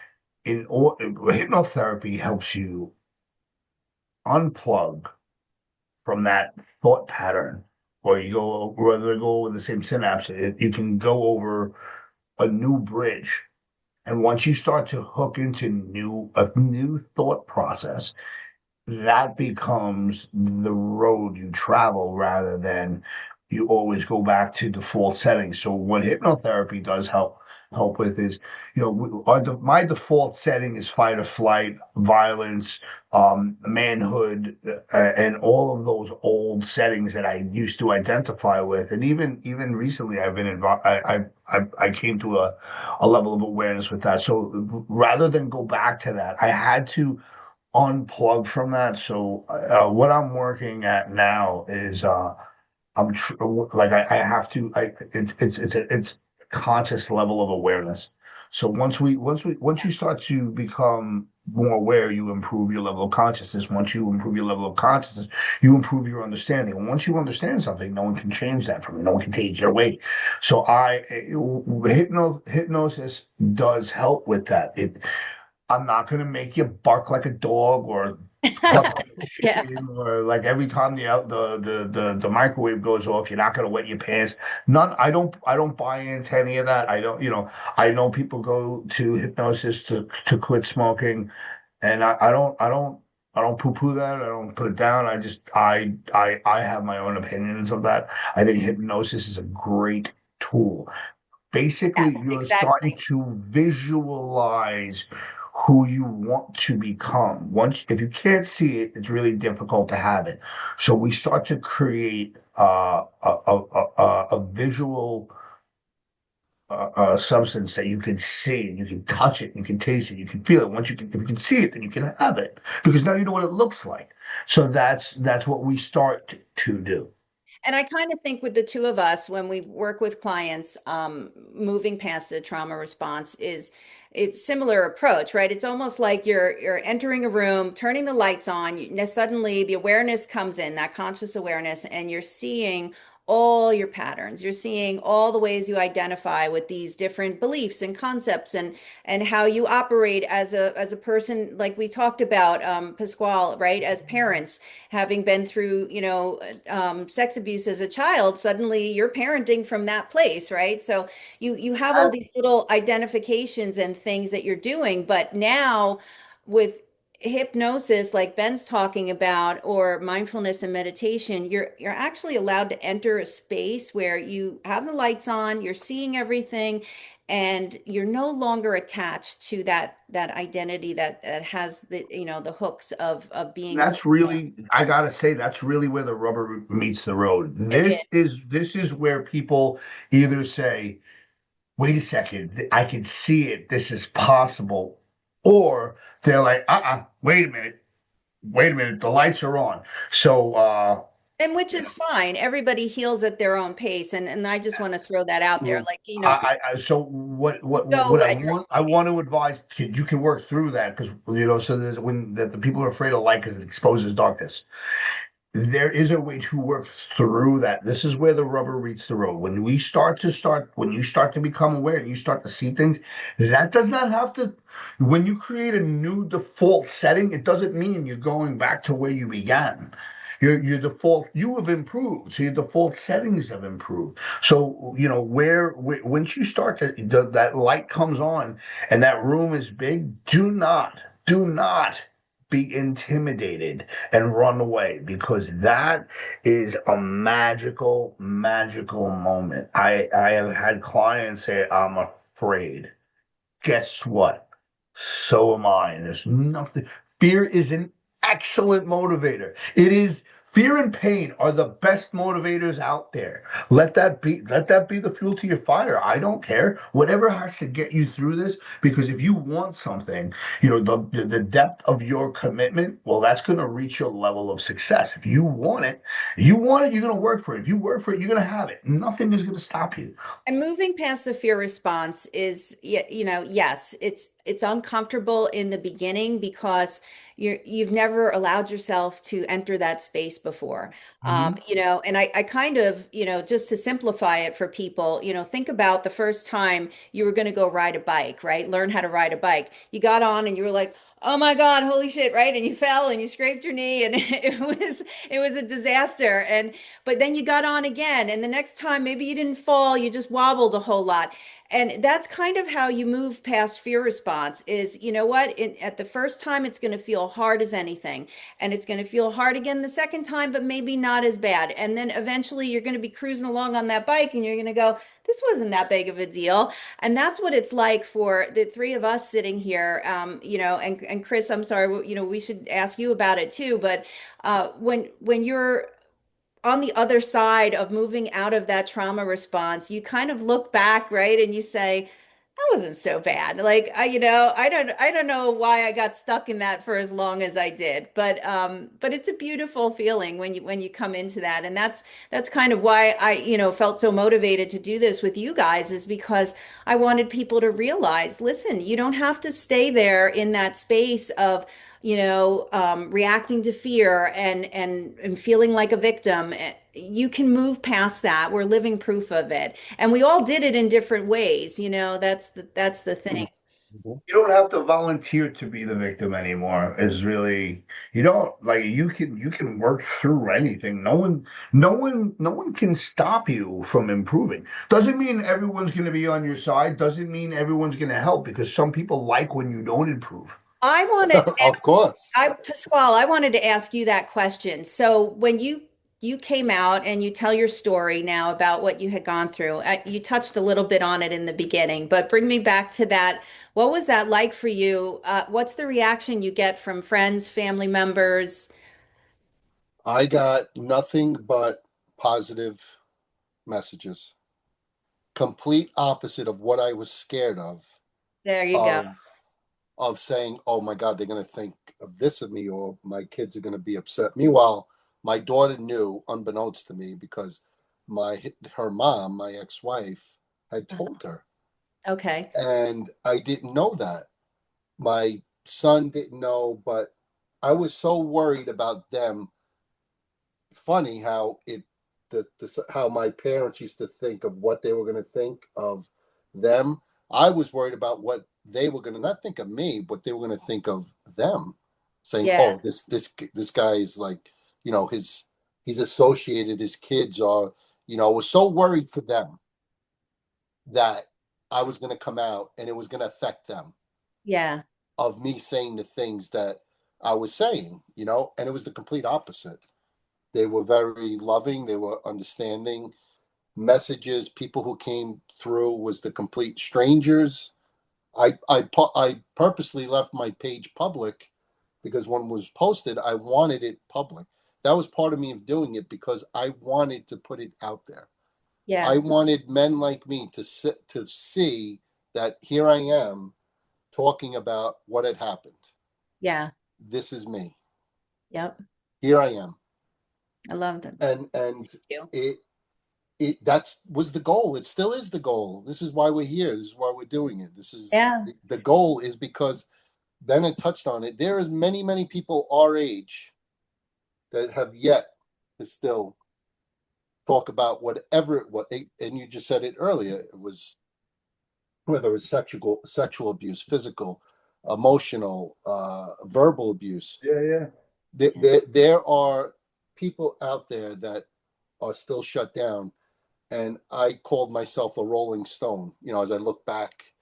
hypnotherapy helps you unplug from that thought pattern, or you go rather than go over the same synapse, you can go over a new bridge. And once you start to hook into a new thought process, that becomes the road you travel rather than you always go back to default settings. So what hypnotherapy does help with is, my default setting is fight or flight, violence, manhood, and all of those old settings that I used to identify with. And even recently, I've been involved. I came to a level of awareness with that. So rather than go back to that, I had to unplug from that. So what I'm working at now is I'm tr like I have to it's a conscious level of awareness. So once you start to become more aware, you improve your level of consciousness. Once you improve your level of consciousness, you improve your understanding. And once you understand something, no one can change that from you. No one can take it away. So hypnosis does help with that. I'm not gonna make you bark like a dog or cluck like a Yeah. chicken, or like every time the microwave goes off, you're not gonna wet your pants. None. I don't buy into any of that. I don't. I know people go to hypnosis to quit smoking, and I don't poo-poo that. I don't put it down. I have my own opinions of that. I think hypnosis is a great tool. Yeah, Basically, you're starting exactly. to visualize who you want to become. Once, if you can't see it, it's really difficult to have it. So we start to create a visual substance that you can see, and you can touch it, you can taste it, you can feel it. If you can see it, then you can have it because now you know what it looks like. So that's what we start to do. And I kind of think with the two of us, when we work with clients, moving past a trauma response is it's similar approach, right? It's almost like you're entering a room, turning the lights on, suddenly the awareness comes in, that conscious awareness, and you're seeing all your patterns. You're seeing all the ways you identify with these different beliefs and concepts and how you operate as a person, like we talked about, Pasquale, right? As parents, having been through, sex abuse as a child, suddenly you're parenting from that place, right? So you have all these little identifications and things that you're doing, but now with hypnosis, like Ben's talking about, or mindfulness and meditation, you're actually allowed to enter a space where you have the lights on, you're seeing everything, and you're no longer attached to that identity that has the hooks of being a That's really, I gotta say, that's really where the rubber meets the road. it is. This is where people either say, wait a second, I can see it, this is possible. Or they're like, wait a minute, the lights are on. So And which is fine. Everybody heals at their own pace. And I just want to throw that out there. well, Like, so you what go I at your want, own I pace. want to advise kids, you can work through that because so there's when that the people are afraid of light because it exposes darkness. There is a way to work through that. This is where the rubber meets the road. When you start to become aware and you start to see things, that does not have to, when you create a new default setting, it doesn't mean you're going back to where you began. Your default, you have improved. So your default settings have improved. So, once you start that light comes on and that room is big, do not be intimidated and run away because that is a magical, magical moment. I have had clients say, I'm afraid. Guess what? So am I. And there's nothing. Fear is an excellent motivator. Fear and pain are the best motivators out there. Let that be the fuel to your fire. I don't care. Whatever has to get you through this, because if you want something, the depth of your commitment, well, that's going to reach your level of success. If you want it, you're going to work for it. If you work for it, you're going to have it. Nothing is going to stop you. And moving past the fear response is, yes, it's uncomfortable in the beginning because you've never allowed yourself to enter that space before. Mhm. And I kind of, just to simplify it for people, think about the first time you were going to go ride a bike, right? Learn how to ride a bike. You got on and you were like, oh my God, holy shit, right? And you fell and you scraped your knee and it was a disaster. But then you got on again, and the next time maybe you didn't fall, you just wobbled a whole lot. And that's kind of how you move past fear response is, you know what, at the first time, it's going to feel hard as anything. And it's going to feel hard again the second time, but maybe not as bad. And then eventually you're going to be cruising along on that bike and you're going to go, this wasn't that big of a deal. And that's what it's like for the three of us sitting here, and Chris, I'm sorry, we should ask you about it too. But when you're on the other side of moving out of that trauma response, you kind of look back, right? And you say, that wasn't so bad. Like I don't know why I got stuck in that for as long as I did. But it's a beautiful feeling when you come into that. And that's kind of why I, felt so motivated to do this with you guys is because I wanted people to realize, listen, you don't have to stay there in that space of reacting to fear and feeling like a victim. You can move past that. We're living proof of it, and we all did it in different ways. That's the thing. You don't have to volunteer to be the victim anymore. Is really you don't like you can work through anything. No one can stop you from improving. Doesn't mean everyone's going to be on your side. Doesn't mean everyone's going to help because some people like when you don't improve. I wanted to Of course. Pasquale, I wanted to ask you that question. So when you came out and you tell your story now about what you had gone through, you touched a little bit on it in the beginning, but bring me back to that. What was that like for you? What's the reaction you get from friends, family members? I got nothing but positive messages. Complete opposite of what I was scared There you go. of of saying, "Oh my God, they're going to think of this of me, or my kids are going to be upset." Meanwhile, my daughter knew, unbeknownst to me, because her mom, my ex-wife, had told her, Okay. and I didn't know that. My son didn't know, but I was so worried about them. Funny how how my parents used to think of what they were going to think of them. I was worried about what they were going to not think of me, but they were going to think of them, saying, Yeah. "Oh, this guy is like, he's associated. His kids are, was so worried for them that I was going to come out and it was going to affect them Yeah. of me saying the things that I was saying, and it was the complete opposite. They were very loving. They were understanding. Messages, people who came through was the complete strangers. I purposely left my page public because when it was posted, I wanted it public. That was part of me of doing it because I wanted to put it out there. Yeah. I wanted men like me to see that here I am talking about what had happened. Yeah. This is me. Yep. Here I am. I love them. And Thank you. that was the goal. It still is the goal. This is why we're here. This is why we're doing it. This is Yeah. the goal is because Bennett touched on it. There is many people our age that have yet to still talk about whatever it was. And you just said it earlier. It was whether it's sexual abuse, physical, emotional, verbal abuse. Yeah, yeah. There are people out there that are still shut down. And I called myself a rolling stone, as I look back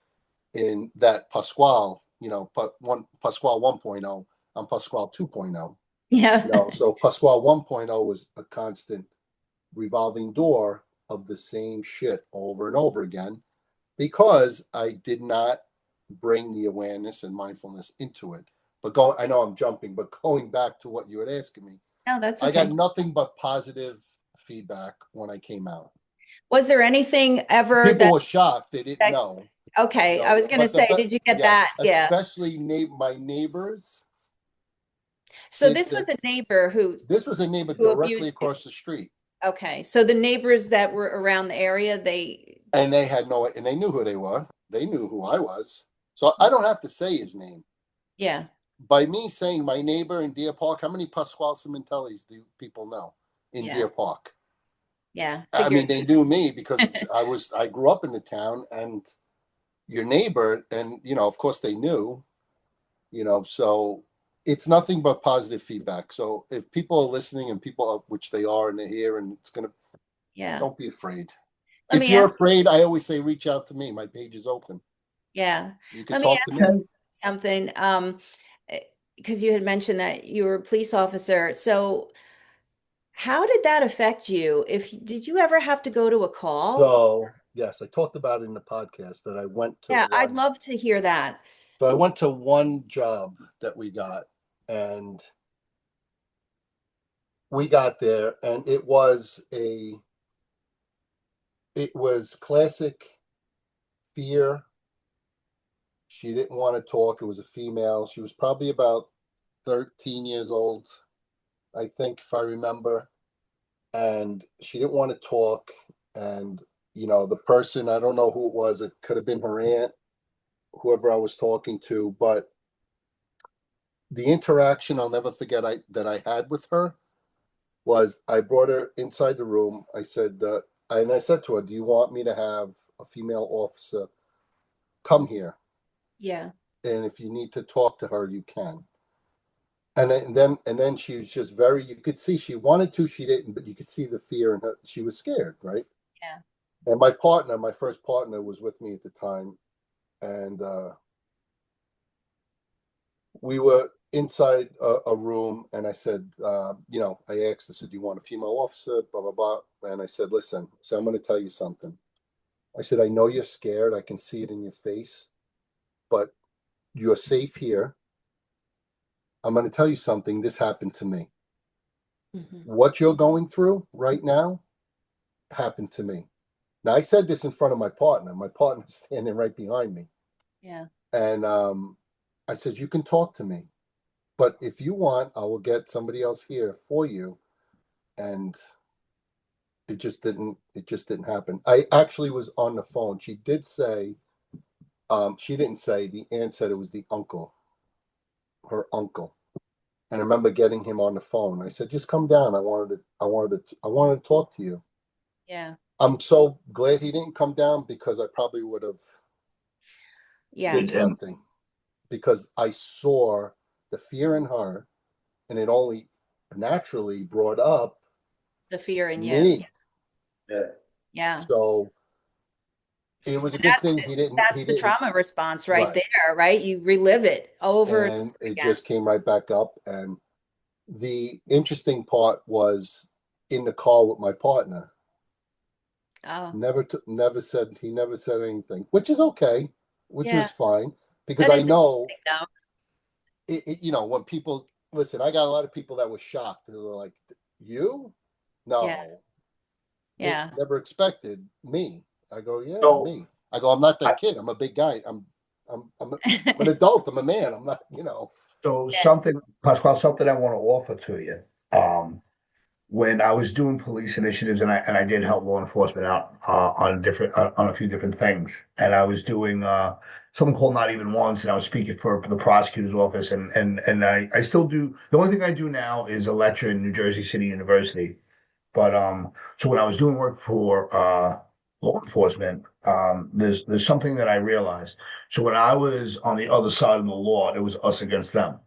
in that Pasquale, Pasquale 1.0, I'm Pasquale 2.0. Yeah. So Pasquale 1.0 was a constant revolving door of the same shit over and over again because I did not bring the awareness and mindfulness into it. But I know I'm jumping, but going back to what you were asking me, No, that's I got okay. nothing but positive feedback when I came out. Was there anything ever People were shocked; they didn't that know. okay, I was going to But say, did you get yes, that? Yeah. especially my neighbors. So Did this was a neighbor this was a neighbor who directly abused you. across the street, Okay. So the neighbors that were around the area, and they knew who they were. They knew who I was, so I don't have to say his name. yeah. By me saying my neighbor in Deer Park, how many Pasquale Sementillis do people know in Yeah. Deer Park? Yeah. I Figured. mean, they knew me because I grew up in the town, and your neighbor, and of course they knew, so it's nothing but positive feedback. So if people are listening and which they are, and they're here, and it's gonna, Yeah. don't be afraid. let If me you're ask, afraid, I always say, reach out to me. My page is open. yeah, You can let me talk to ask me. Okay. something. Because you had mentioned that you were a police officer. So how did that affect you? Did you ever have to go to a call? So, yes, I talked about it in the podcast that I went to Yeah, I'd one. love to hear that. So I went to one job that we got, and we got there, and it was classic fear. She didn't want to talk. It was a female. She was probably about 13 years old, I think, if I remember. And she didn't want to talk. And, the person, I don't know who it was. It could have been her aunt, whoever I was talking to. But the interaction I'll never forget that I had with her was I brought her inside the room. I said to her, "Do you want me to have a female officer come here? Yeah, And if you need to talk to her, you can." And then she was just very. You could see she wanted to, she didn't, but you could see the fear in her. She was scared, right? yeah, And my first partner, was with me at the time, and we were inside a room, and I said, I asked, I said, "Do you want a female officer?" Blah blah blah. And I said, "Listen, so I'm going to tell you something." I said, "I know you're scared. I can see it in your face, but you're safe here. I'm going to tell you something. This happened to me. mhm, What you're going through right now happened to me." Now, I said this in front of my partner. My partner's standing right behind me. yeah, And I said, "You can talk to me, but if you want, I will get somebody else here for you." And it just didn't happen. I actually was on the phone. She did say, she didn't say, the aunt said it was the uncle, her uncle. And I remember getting him on the phone. I said, "Just come down. I wanted to talk to you." yeah, I'm so glad he didn't come down, because I probably would have yeah. did something, because I saw the fear in her, and it only naturally brought up The fear in you. me. Yeah. Yeah. So it was a And good thing he didn't. that's He the didn't. trauma response right Right. there, right? You relive it over and And over it again. just came right back up. And the interesting part was, in the call with my partner, Oh, never said anything, which is okay, which yeah. was fine, because That I is know interesting, though. when people listen. I got a lot of people that were shocked. They were like, "You? Yeah, No, they yeah. never expected me." I go, "Yeah, So me." I go, "I'm not I, that kid. I'm a big guy. I'm an adult. I'm a man. I'm not. so Yeah. something, Pasquale, something I want to offer to you. Um, when I was doing police initiatives, and I did help law enforcement out on a few different things, and I was doing something called Not Even Once, and I was speaking for the prosecutor's office, and I still do. The only thing I do now is a lecture in New Jersey City University. But so when I was doing work for law enforcement, there's something that I realized. So when I was on the other side of the law, it was us against them,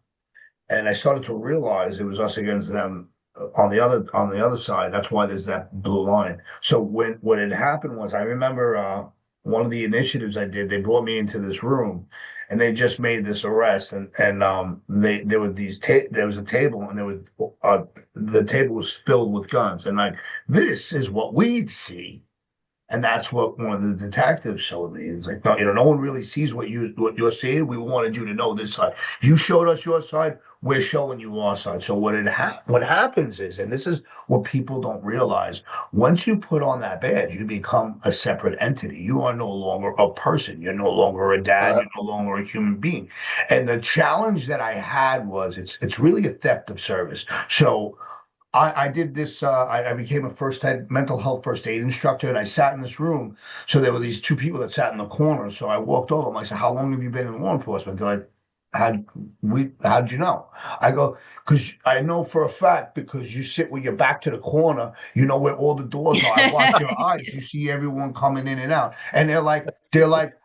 and I started to realize it was us against them on the other side. That's why there's that blue line. So when what had happened was, I remember one of the initiatives I did. They brought me into this room, and they just made this arrest, and they there were there was a table, and the table was filled with guns, and like this is what we'd see. And that's what one of the detectives showed me. It's like, no, no one really sees what you're seeing. We wanted you to know this side. You showed us your side. We're showing you our side. So what happens is, and this is what people don't realize, once you put on that badge, you become a separate entity. You are no longer a person. You're no longer a dad. Uh, You're no longer a human being. And the challenge that I had was, it's really a theft of service. So I did this. I became a mental health first aid instructor, and I sat in this room. So there were these two people that sat in the corner. So I walked over them. I said, "How long have you been in law enforcement?" They're like, how'd you know?" I go, "Because I know for a fact, because you sit with your back to the corner, you know where all the doors are. I watch your eyes. You see everyone coming in and out." And they're like,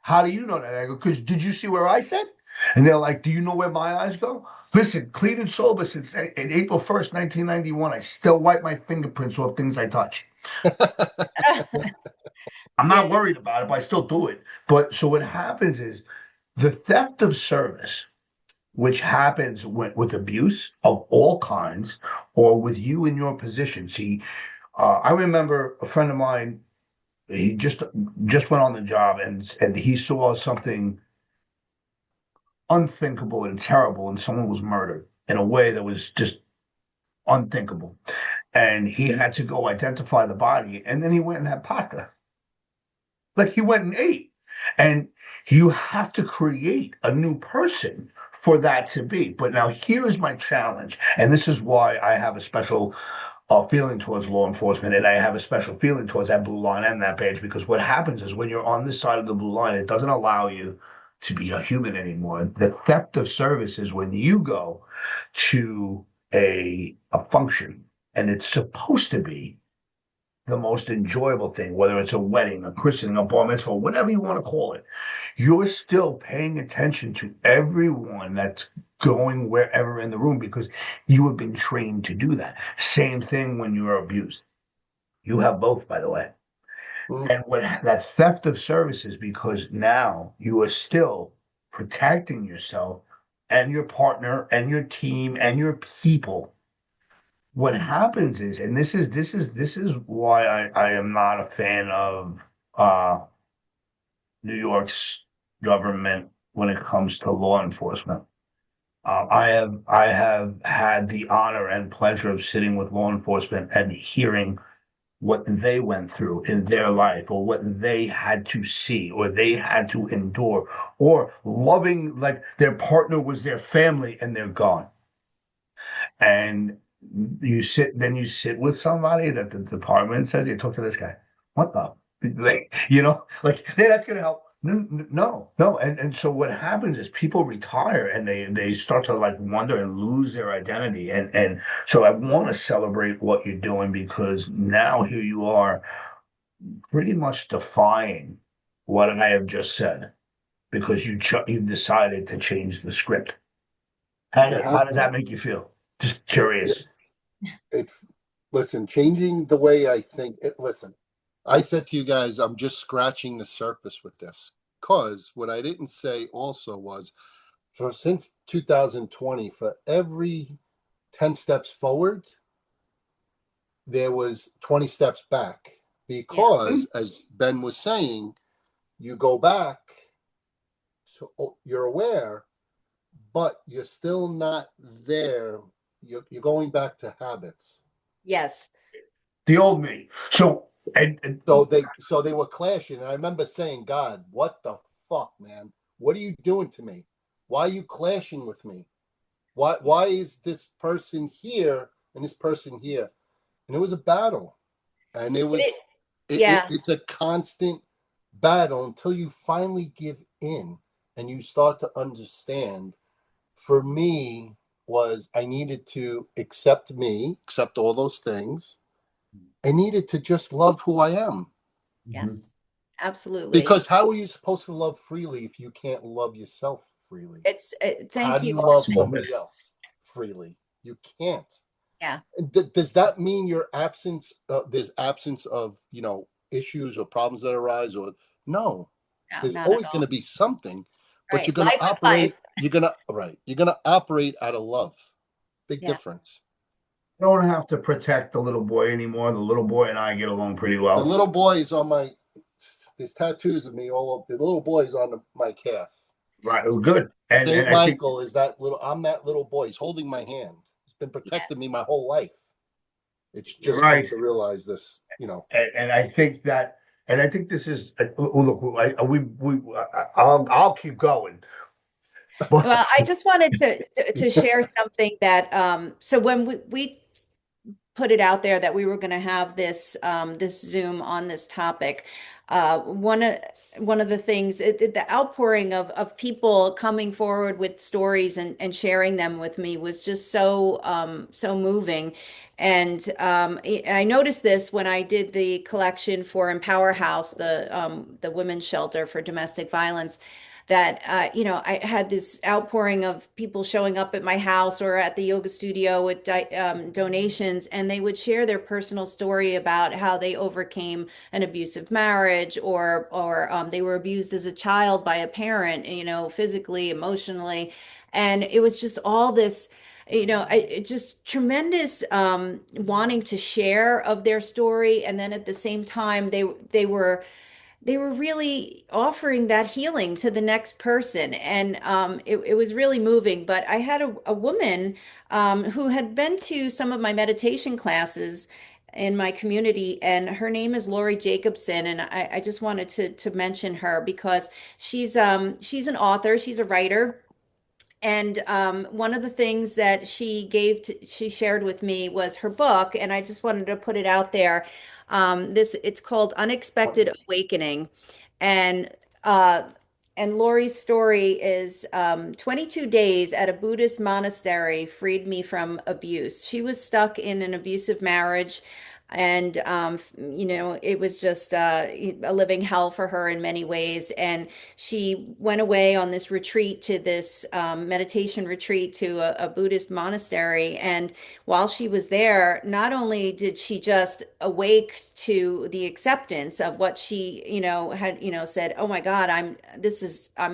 "How do you know that?" I go, "Because did you see where I sit?" And they're like, "Do you know where my eyes go?" Listen, clean and sober since April 1st, 1991. I still wipe my fingerprints off things I touch. I'm Yeah. not worried about it, but I still do it. But so what happens is the theft of service, which happens with abuse of all kinds, or with you in your position. See, I remember a friend of mine. He just went on the job, and he saw something unthinkable and terrible, and someone was murdered in a way that was just unthinkable. And he had to go identify the body, and then he went and had pasta. Like he went and ate. And you have to create a new person for that to be. But now here is my challenge, and this is why I have a special feeling towards law enforcement, and I have a special feeling towards that blue line and that badge, because what happens is when you're on this side of the blue line, it doesn't allow you to be a human anymore. The theft of service is when you go to a function, and it's supposed to be the most enjoyable thing, whether it's a wedding, a christening, a bar mitzvah, whatever you want to call it. You're still paying attention to everyone that's going wherever in the room because you have been trained to do that. Same thing when you're abused. You have both, by the way. Mm. And what that theft of services, because now you are still protecting yourself and your partner and your team and your people. What happens is, and this is why I am not a fan of uh New York's government when it comes to law enforcement. I have had the honor and pleasure of sitting with law enforcement and hearing what they went through in their life, or what they had to see, or they had to endure, or loving like their partner was their family and they're gone. And you sit with somebody that the department says, you talk to this guy. What the? Like, like, hey, that's gonna help. No, no. And so what happens is people retire and they start to like wonder and lose their identity. And so I want to celebrate what you're doing, because now here you are pretty much defying what I have just said, because you've decided to change the script. You How have does to. that make you feel? Just Yeah, curious. it, listen, changing the way I think. Listen, I said to you guys, I'm just scratching the surface with this. Because what I didn't say also was, for since 2020, for every 10 steps forward, there was 20 steps back. Yeah. Because, as Ben was saying, you go back, so you're aware, but you're still not there. You're going back to habits. Yes. The old me. So, and So they were clashing, and I remember saying, "God, what the fuck, man? What are you doing to me? Why are you clashing with me? Why is this person here and this person here?" And it was a battle, and It- yeah. it's a constant battle until you finally give in and you start to understand. For me, was I needed to accept me, accept all those things. I needed to just love who I am. Mhm. Yes. Absolutely. Because how are you supposed to love freely if you can't love yourself freely? How Thank do you you love Some of also. it. somebody else freely? You can't. Yeah. Does that mean your absence? There's absence of issues or problems that arise, or no? No, There's not at always going all. to be something, but Right. you're going to Life is operate. life. You're gonna right. You're going to operate out of love. Big Yeah. difference. I don't have to protect the little boy anymore. The little boy and I get along pretty The well. little boy is on my. There's tattoos of me all over. The little boy is on my calf. Right. Good. And Saint I think Michael is that little. I'm that little boy. He's holding my hand. He's been Yeah. protecting me my whole life. It's just come right. to realize this. And I think that, and I think this is, look, I'll keep going. But Well, I just wanted to share something that so when we put it out there that we were going to have this Zoom on this topic. One of the things, the outpouring of people coming forward with stories and sharing them with me was just so moving. And I noticed this when I did the collection for Empower House, the women's shelter for domestic violence, that, I had this outpouring of people showing up at my house or at the yoga studio with donations, and they would share their personal story about how they overcame an abusive marriage, or they were abused as a child by a parent, physically, emotionally. And it was just all this, just tremendous wanting to share of their story. And then at the same time, they were really offering that healing to the next person. And it was really moving. But I had a woman who had been to some of my meditation classes in my community, and her name is Lori Jacobson. And I just wanted to mention her because she's an author, she's a writer. And one of the things that she shared with me was her book, and I just wanted to put it out there. It's called Unexpected Awakening, and uh, Lori's story is 22 days at a Buddhist monastery freed me from abuse. She was stuck in an abusive marriage. And it was just a living hell for her in many ways. And she went away on this retreat to this meditation retreat to a Buddhist monastery. And while she was there, not only did she just awake to the acceptance of what she, had, said, oh my God, I'm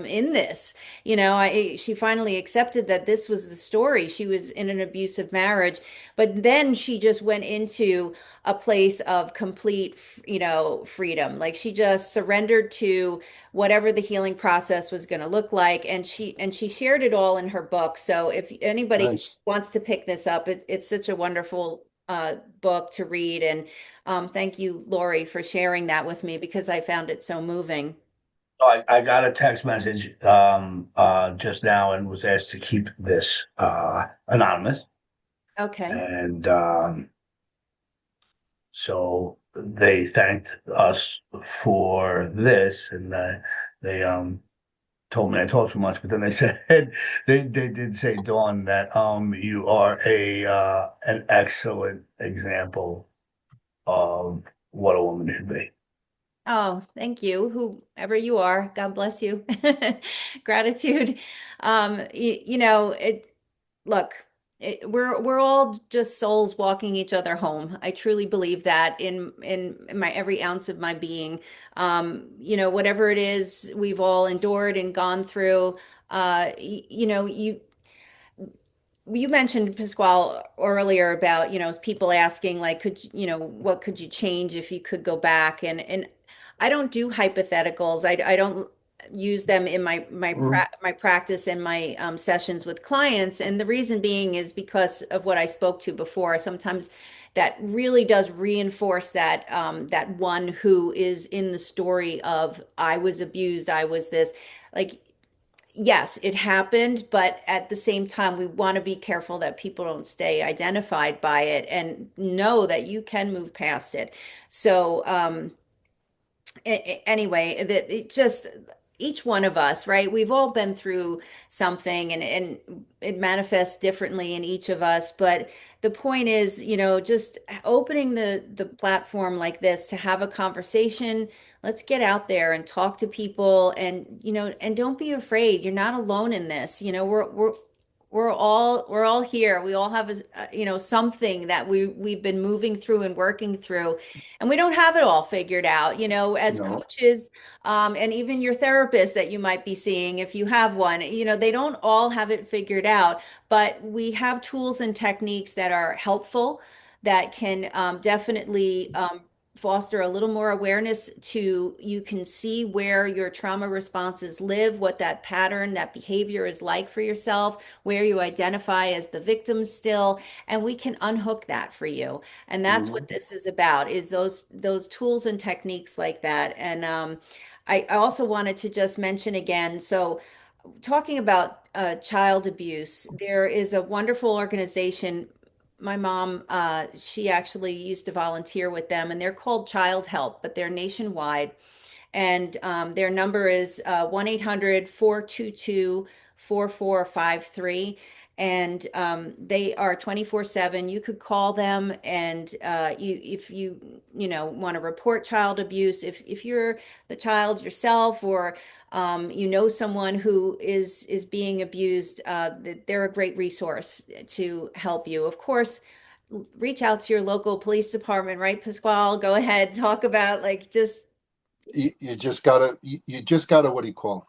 in this, she finally accepted that this was the story. She was in an abusive marriage, but then she just went into a place of complete, freedom. Like she just surrendered to whatever the healing process was going to look like. And she shared it all in her book. So if anybody Nice. wants to pick this up, it's such a wonderful book to read. And thank you, Lori, for sharing that with me because I found it so moving. So I got a text message just now and was asked to keep this anonymous. Okay. And so they thanked us for this, and they told me I talked too much, but then they said they did say, Dawn, that you are a an excellent example of what a woman should be. Oh, thank you. Whoever you are, God bless you. Gratitude. Look, we're all just souls walking each other home. I truly believe that in my every ounce of my being. Whatever it is we've all endured and gone through, you mentioned Pasquale earlier about, people asking like, what could you change if you could go back? And I don't do hypotheticals. I don't use them in Mhm. my practice and my sessions with clients. And the reason being is because of what I spoke to before. Sometimes that really does reinforce that one who is in the story of I was abused, I was this. Like, yes, it happened, but at the same time, we want to be careful that people don't stay identified by it and know that you can move past it. So, anyway, that it just each one of us, right? We've all been through something, and it manifests differently in each of us. But the point is, just opening the platform like this to have a conversation. Let's get out there and talk to people, and and don't be afraid. You're not alone in this. We're all here. We all have something that we've been moving through and working through, and we don't have it all figured out. As No. coaches, and even your therapist that you might be seeing, if you have one, they don't all have it figured out, but we have tools and techniques that are helpful that can definitely foster a little more awareness to you can see where your trauma responses live, what that pattern, that behavior is like for yourself, where you identify as the victim still, and we can unhook that for you. And that's what Mhm. this is about, is those tools and techniques like that. And I also wanted to just mention again, so talking about child abuse, there is a wonderful organization. My mom, she actually used to volunteer with them, and they're called CHILDHELP, but they're nationwide. And their number is 1-800-422-4453. And they are 24/7. You could call them, and if you want to report child abuse, if you're the child yourself, or someone who is being abused, they're a great resource to help you. Of course, reach out to your local police department, right, Pasquale? Go ahead, talk about like just You just gotta, you just gotta, what do you call?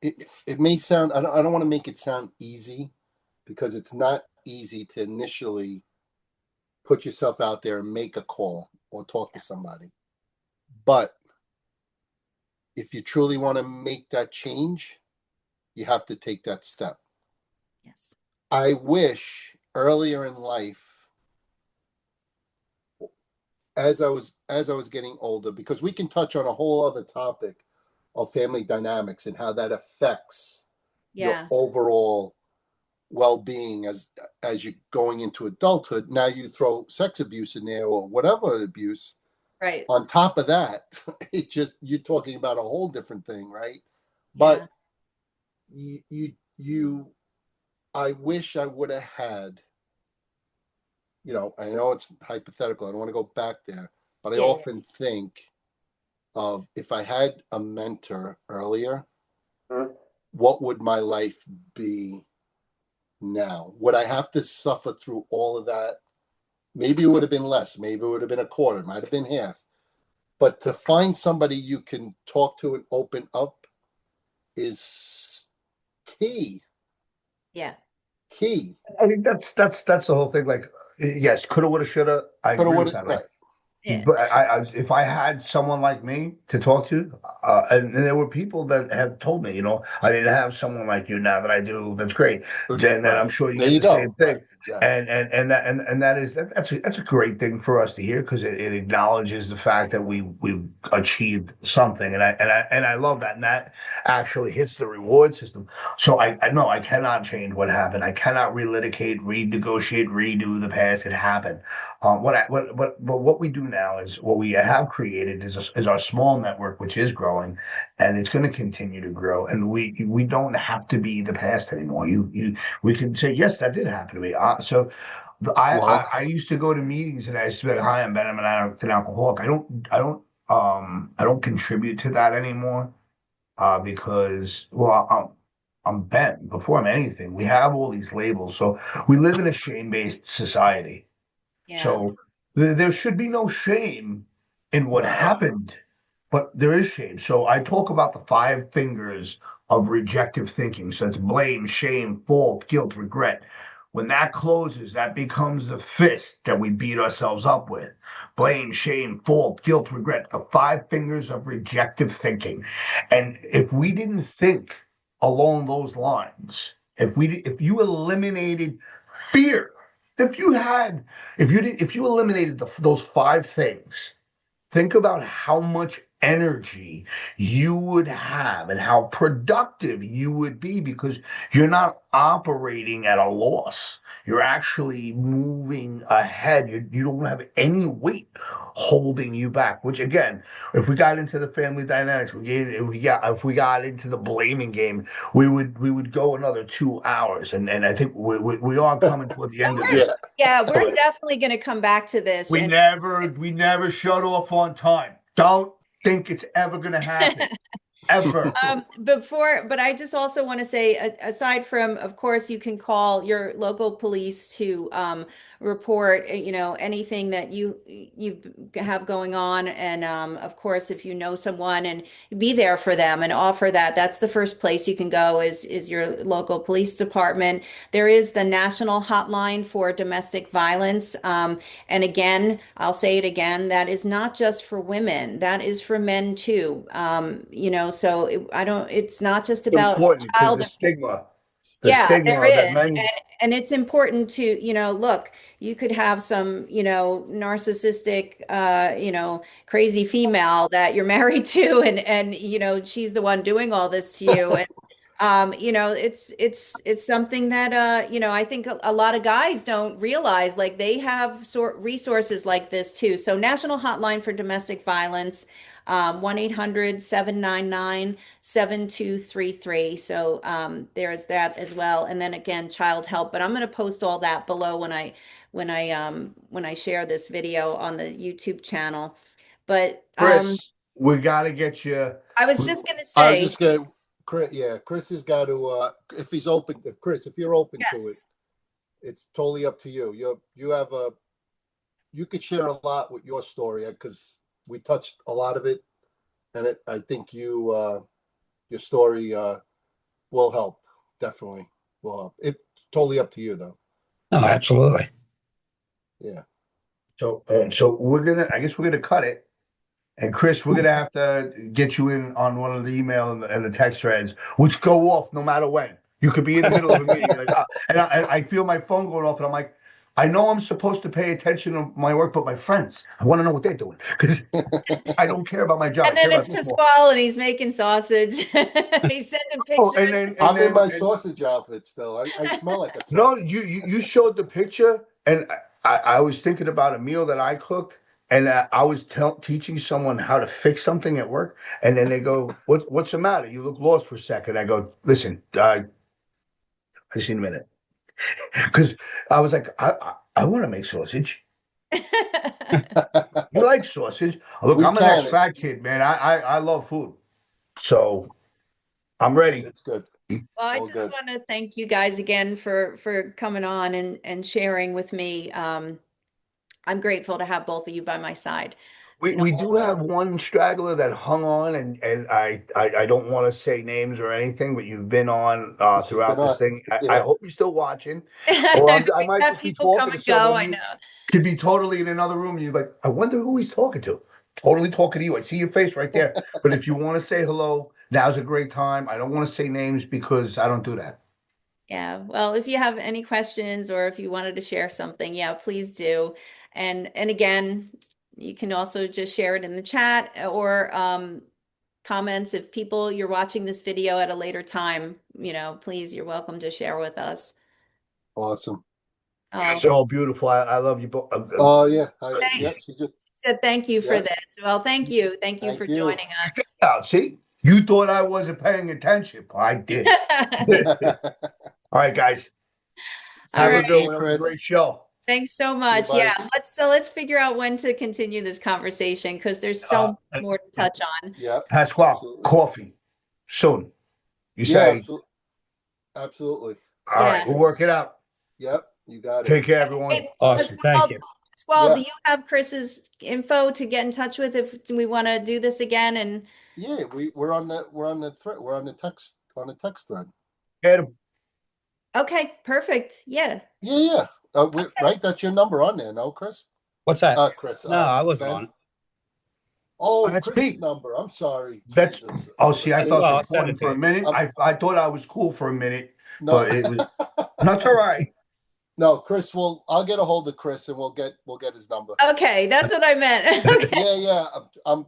It may sound, I don't want to make it sound easy, because it's not easy to initially put yourself out there and make a call or talk to somebody. But if you truly want to make that change, you have to take that step. yes, I wish earlier in life, as I was getting older, because we can touch on a whole other topic of family dynamics and how that affects your yeah, overall well-being as you're going into adulthood. Now you throw sex abuse in there or whatever abuse right, on top of that. It just, you're talking about a whole different thing, right? yeah, But you I wish I would have had, I know it's hypothetical, I don't want to go back there, but I yeah, yeah. often think of, if I had a mentor earlier, what would my life be now? Would I have to suffer through all of that? Maybe it would have been less. Maybe it would have been a quarter. It might have been half. But to find somebody you can talk to and open up is key. Yeah. Key. I think that's the whole thing. Like, yes, coulda, woulda, shoulda. I Coulda, agree with woulda, that. Like, right. Yeah. but if I had someone like me to talk to, and there were people that have told me, I didn't have someone like you. Now that I do, that's great. Then I'm Right. sure you There get you the same go. Right. thing. Exactly. And that's a great thing for us to hear, because it acknowledges the fact that we've achieved something, and I love that, and that actually hits the reward system. So I know I cannot change what happened. I cannot relitigate, renegotiate, redo the past. It happened. What we do now is, what we have created is our small network, which is growing, and it's going to continue to grow. And we don't have to be the past anymore. We can say, yes, that did happen to me. Well, I used to go to meetings, and I used to be like, hi, I'm Ben, I'm an alcoholic. I don't contribute to that anymore, because, well, I'm Ben. Before I'm anything, we have all these labels. So we live in a shame-based society. Yeah. So there should be no shame in what no. happened, but there is shame. So I talk about the five fingers of rejective thinking. So it's blame, shame, fault, guilt, regret. When that closes, that becomes the fist that we beat ourselves up with. Blame, shame, fault, guilt, regret, the five fingers of rejective thinking. And if we didn't think along those lines, if you eliminated fear, if you had if you eliminated those five things, think about how much energy you would have and how productive you would be, because you're not operating at a loss. You're actually moving ahead. You don't have any weight holding you back, which, again, if we got into the family dynamics, if we got into the blaming game, we would go another 2 hours. And I think we are coming toward the end of We're, this. Yeah. yeah, we're But definitely going to come back to this. we And never shut off on time. Don't think it's ever going to happen. Ever. but I just also want to say, aside from, of course, you can call your local police to report, anything that you have going on, and of course, if you know someone, and be there for them and offer that. That's the first place you can go, is your local police department. There is the national hotline for domestic violence, and again, I'll say it again, that is not just for women, that is for men too. So it's not just about Important, because child. the Yeah, stigma there that is. men. And it's important to, look, you could have some, narcissistic, crazy female that you're married to, and she's the one doing all this to you. You know, it's something that you know, I think a lot of guys don't realize, like they have resources like this too. So National Hotline for Domestic Violence, 1-800-799-7233. So there's that as well. And then again, Child Help. But I'm going to post all that below when I share this video on the YouTube channel. But Chris, we got to get you. I was just going to I was say, just gonna, Chris, yeah, Chris has got to, if he's open, Chris, if you're open to it, yes. it's totally up to you. You could share a lot with your story because we touched a lot of it, and I think your story will help. Definitely will help. It's totally up to you, though. No, absolutely. Yeah. So I guess we're gonna cut it. And Chris, we're gonna have to get you in on one of the email and the text threads, which go off no matter when. You could be in the middle of a meeting, you're like, and I feel my phone going off, and I'm like, I know I'm supposed to pay attention to my work, but my friends, I want to know what they're doing because I don't care about my job. And then it's Pasquale and he's making sausage. He's sending pictures. I'm in my sausage outfit still. I smell like a sausage. No, you showed the picture, and I was thinking about a meal that I cooked. And I was teaching someone how to fix something at work, and then they go, "What's the matter? You look lost for a second." I go, "Listen, I just need a minute," because I was like, "I want to make sausage. You like sausage? Look, I'm an ex-fat kid, man. I love food, so I'm ready." It's good. Well, I just want to thank you guys again for coming on and sharing with me. I'm grateful to have both of you by my side. We do have one straggler that hung on, and I don't want to say names or anything, but you've been on throughout this thing. I hope you're still watching, or I might just be talking to someone. I know. Could be totally in another room, and you're like, I wonder who he's talking to. Totally talking to you. I see your face right there. But if you want to say hello, now's a great time. I don't want to say names because I don't do that. Yeah. Well, if you have any questions or if you wanted to share something, yeah, please do. And again, you can also just share it in the chat or comments. If you're watching this video at a later time, you know, please, you're welcome to share with us. Awesome. It's all beautiful. I love you both. Oh yeah. She just said thank you for this. Well, thank you. Thank you for joining us. See, you thought I wasn't paying attention. I did. All right, guys. Have a great show. Thanks so much. Yeah, let's figure out when to continue this conversation because there's so much more to touch on. Yeah, Pasquale, coffee soon. You say absolutely. All right, we'll work it out. Yep, you got it. Take care, everyone. Hey, awesome. Thank you. Pasquale, do you have Chris's info to get in touch with if we want to do this again? And yeah, we're on the thread. We're on the text thread. Get him. Okay, perfect. Yeah. Yeah. Right, that's your number on there, no, Chris? What's that? Chris. No, I wasn't on it. Oh, that's Chris's number. I'm sorry. That's Jesus. see, I thought important for a minute. I thought I was cool for a minute, but it was that's all right. No, Chris. I'll get a hold of Chris and we'll get his number. Okay, that's what I meant. Okay. Yeah. I'm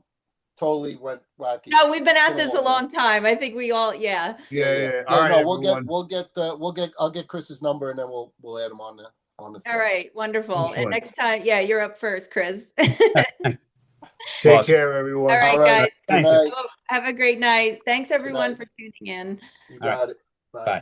totally went wacky. No, we've been at this a long time. I think we all, yeah. All right. No, I'll get Chris's number and then we'll add him on there. All right, wonderful. And next time, you're up first, Chris. Take care, everyone. All right, guys. Good night. Have a great night. Thanks, everyone, for tuning in. You got it. Bye.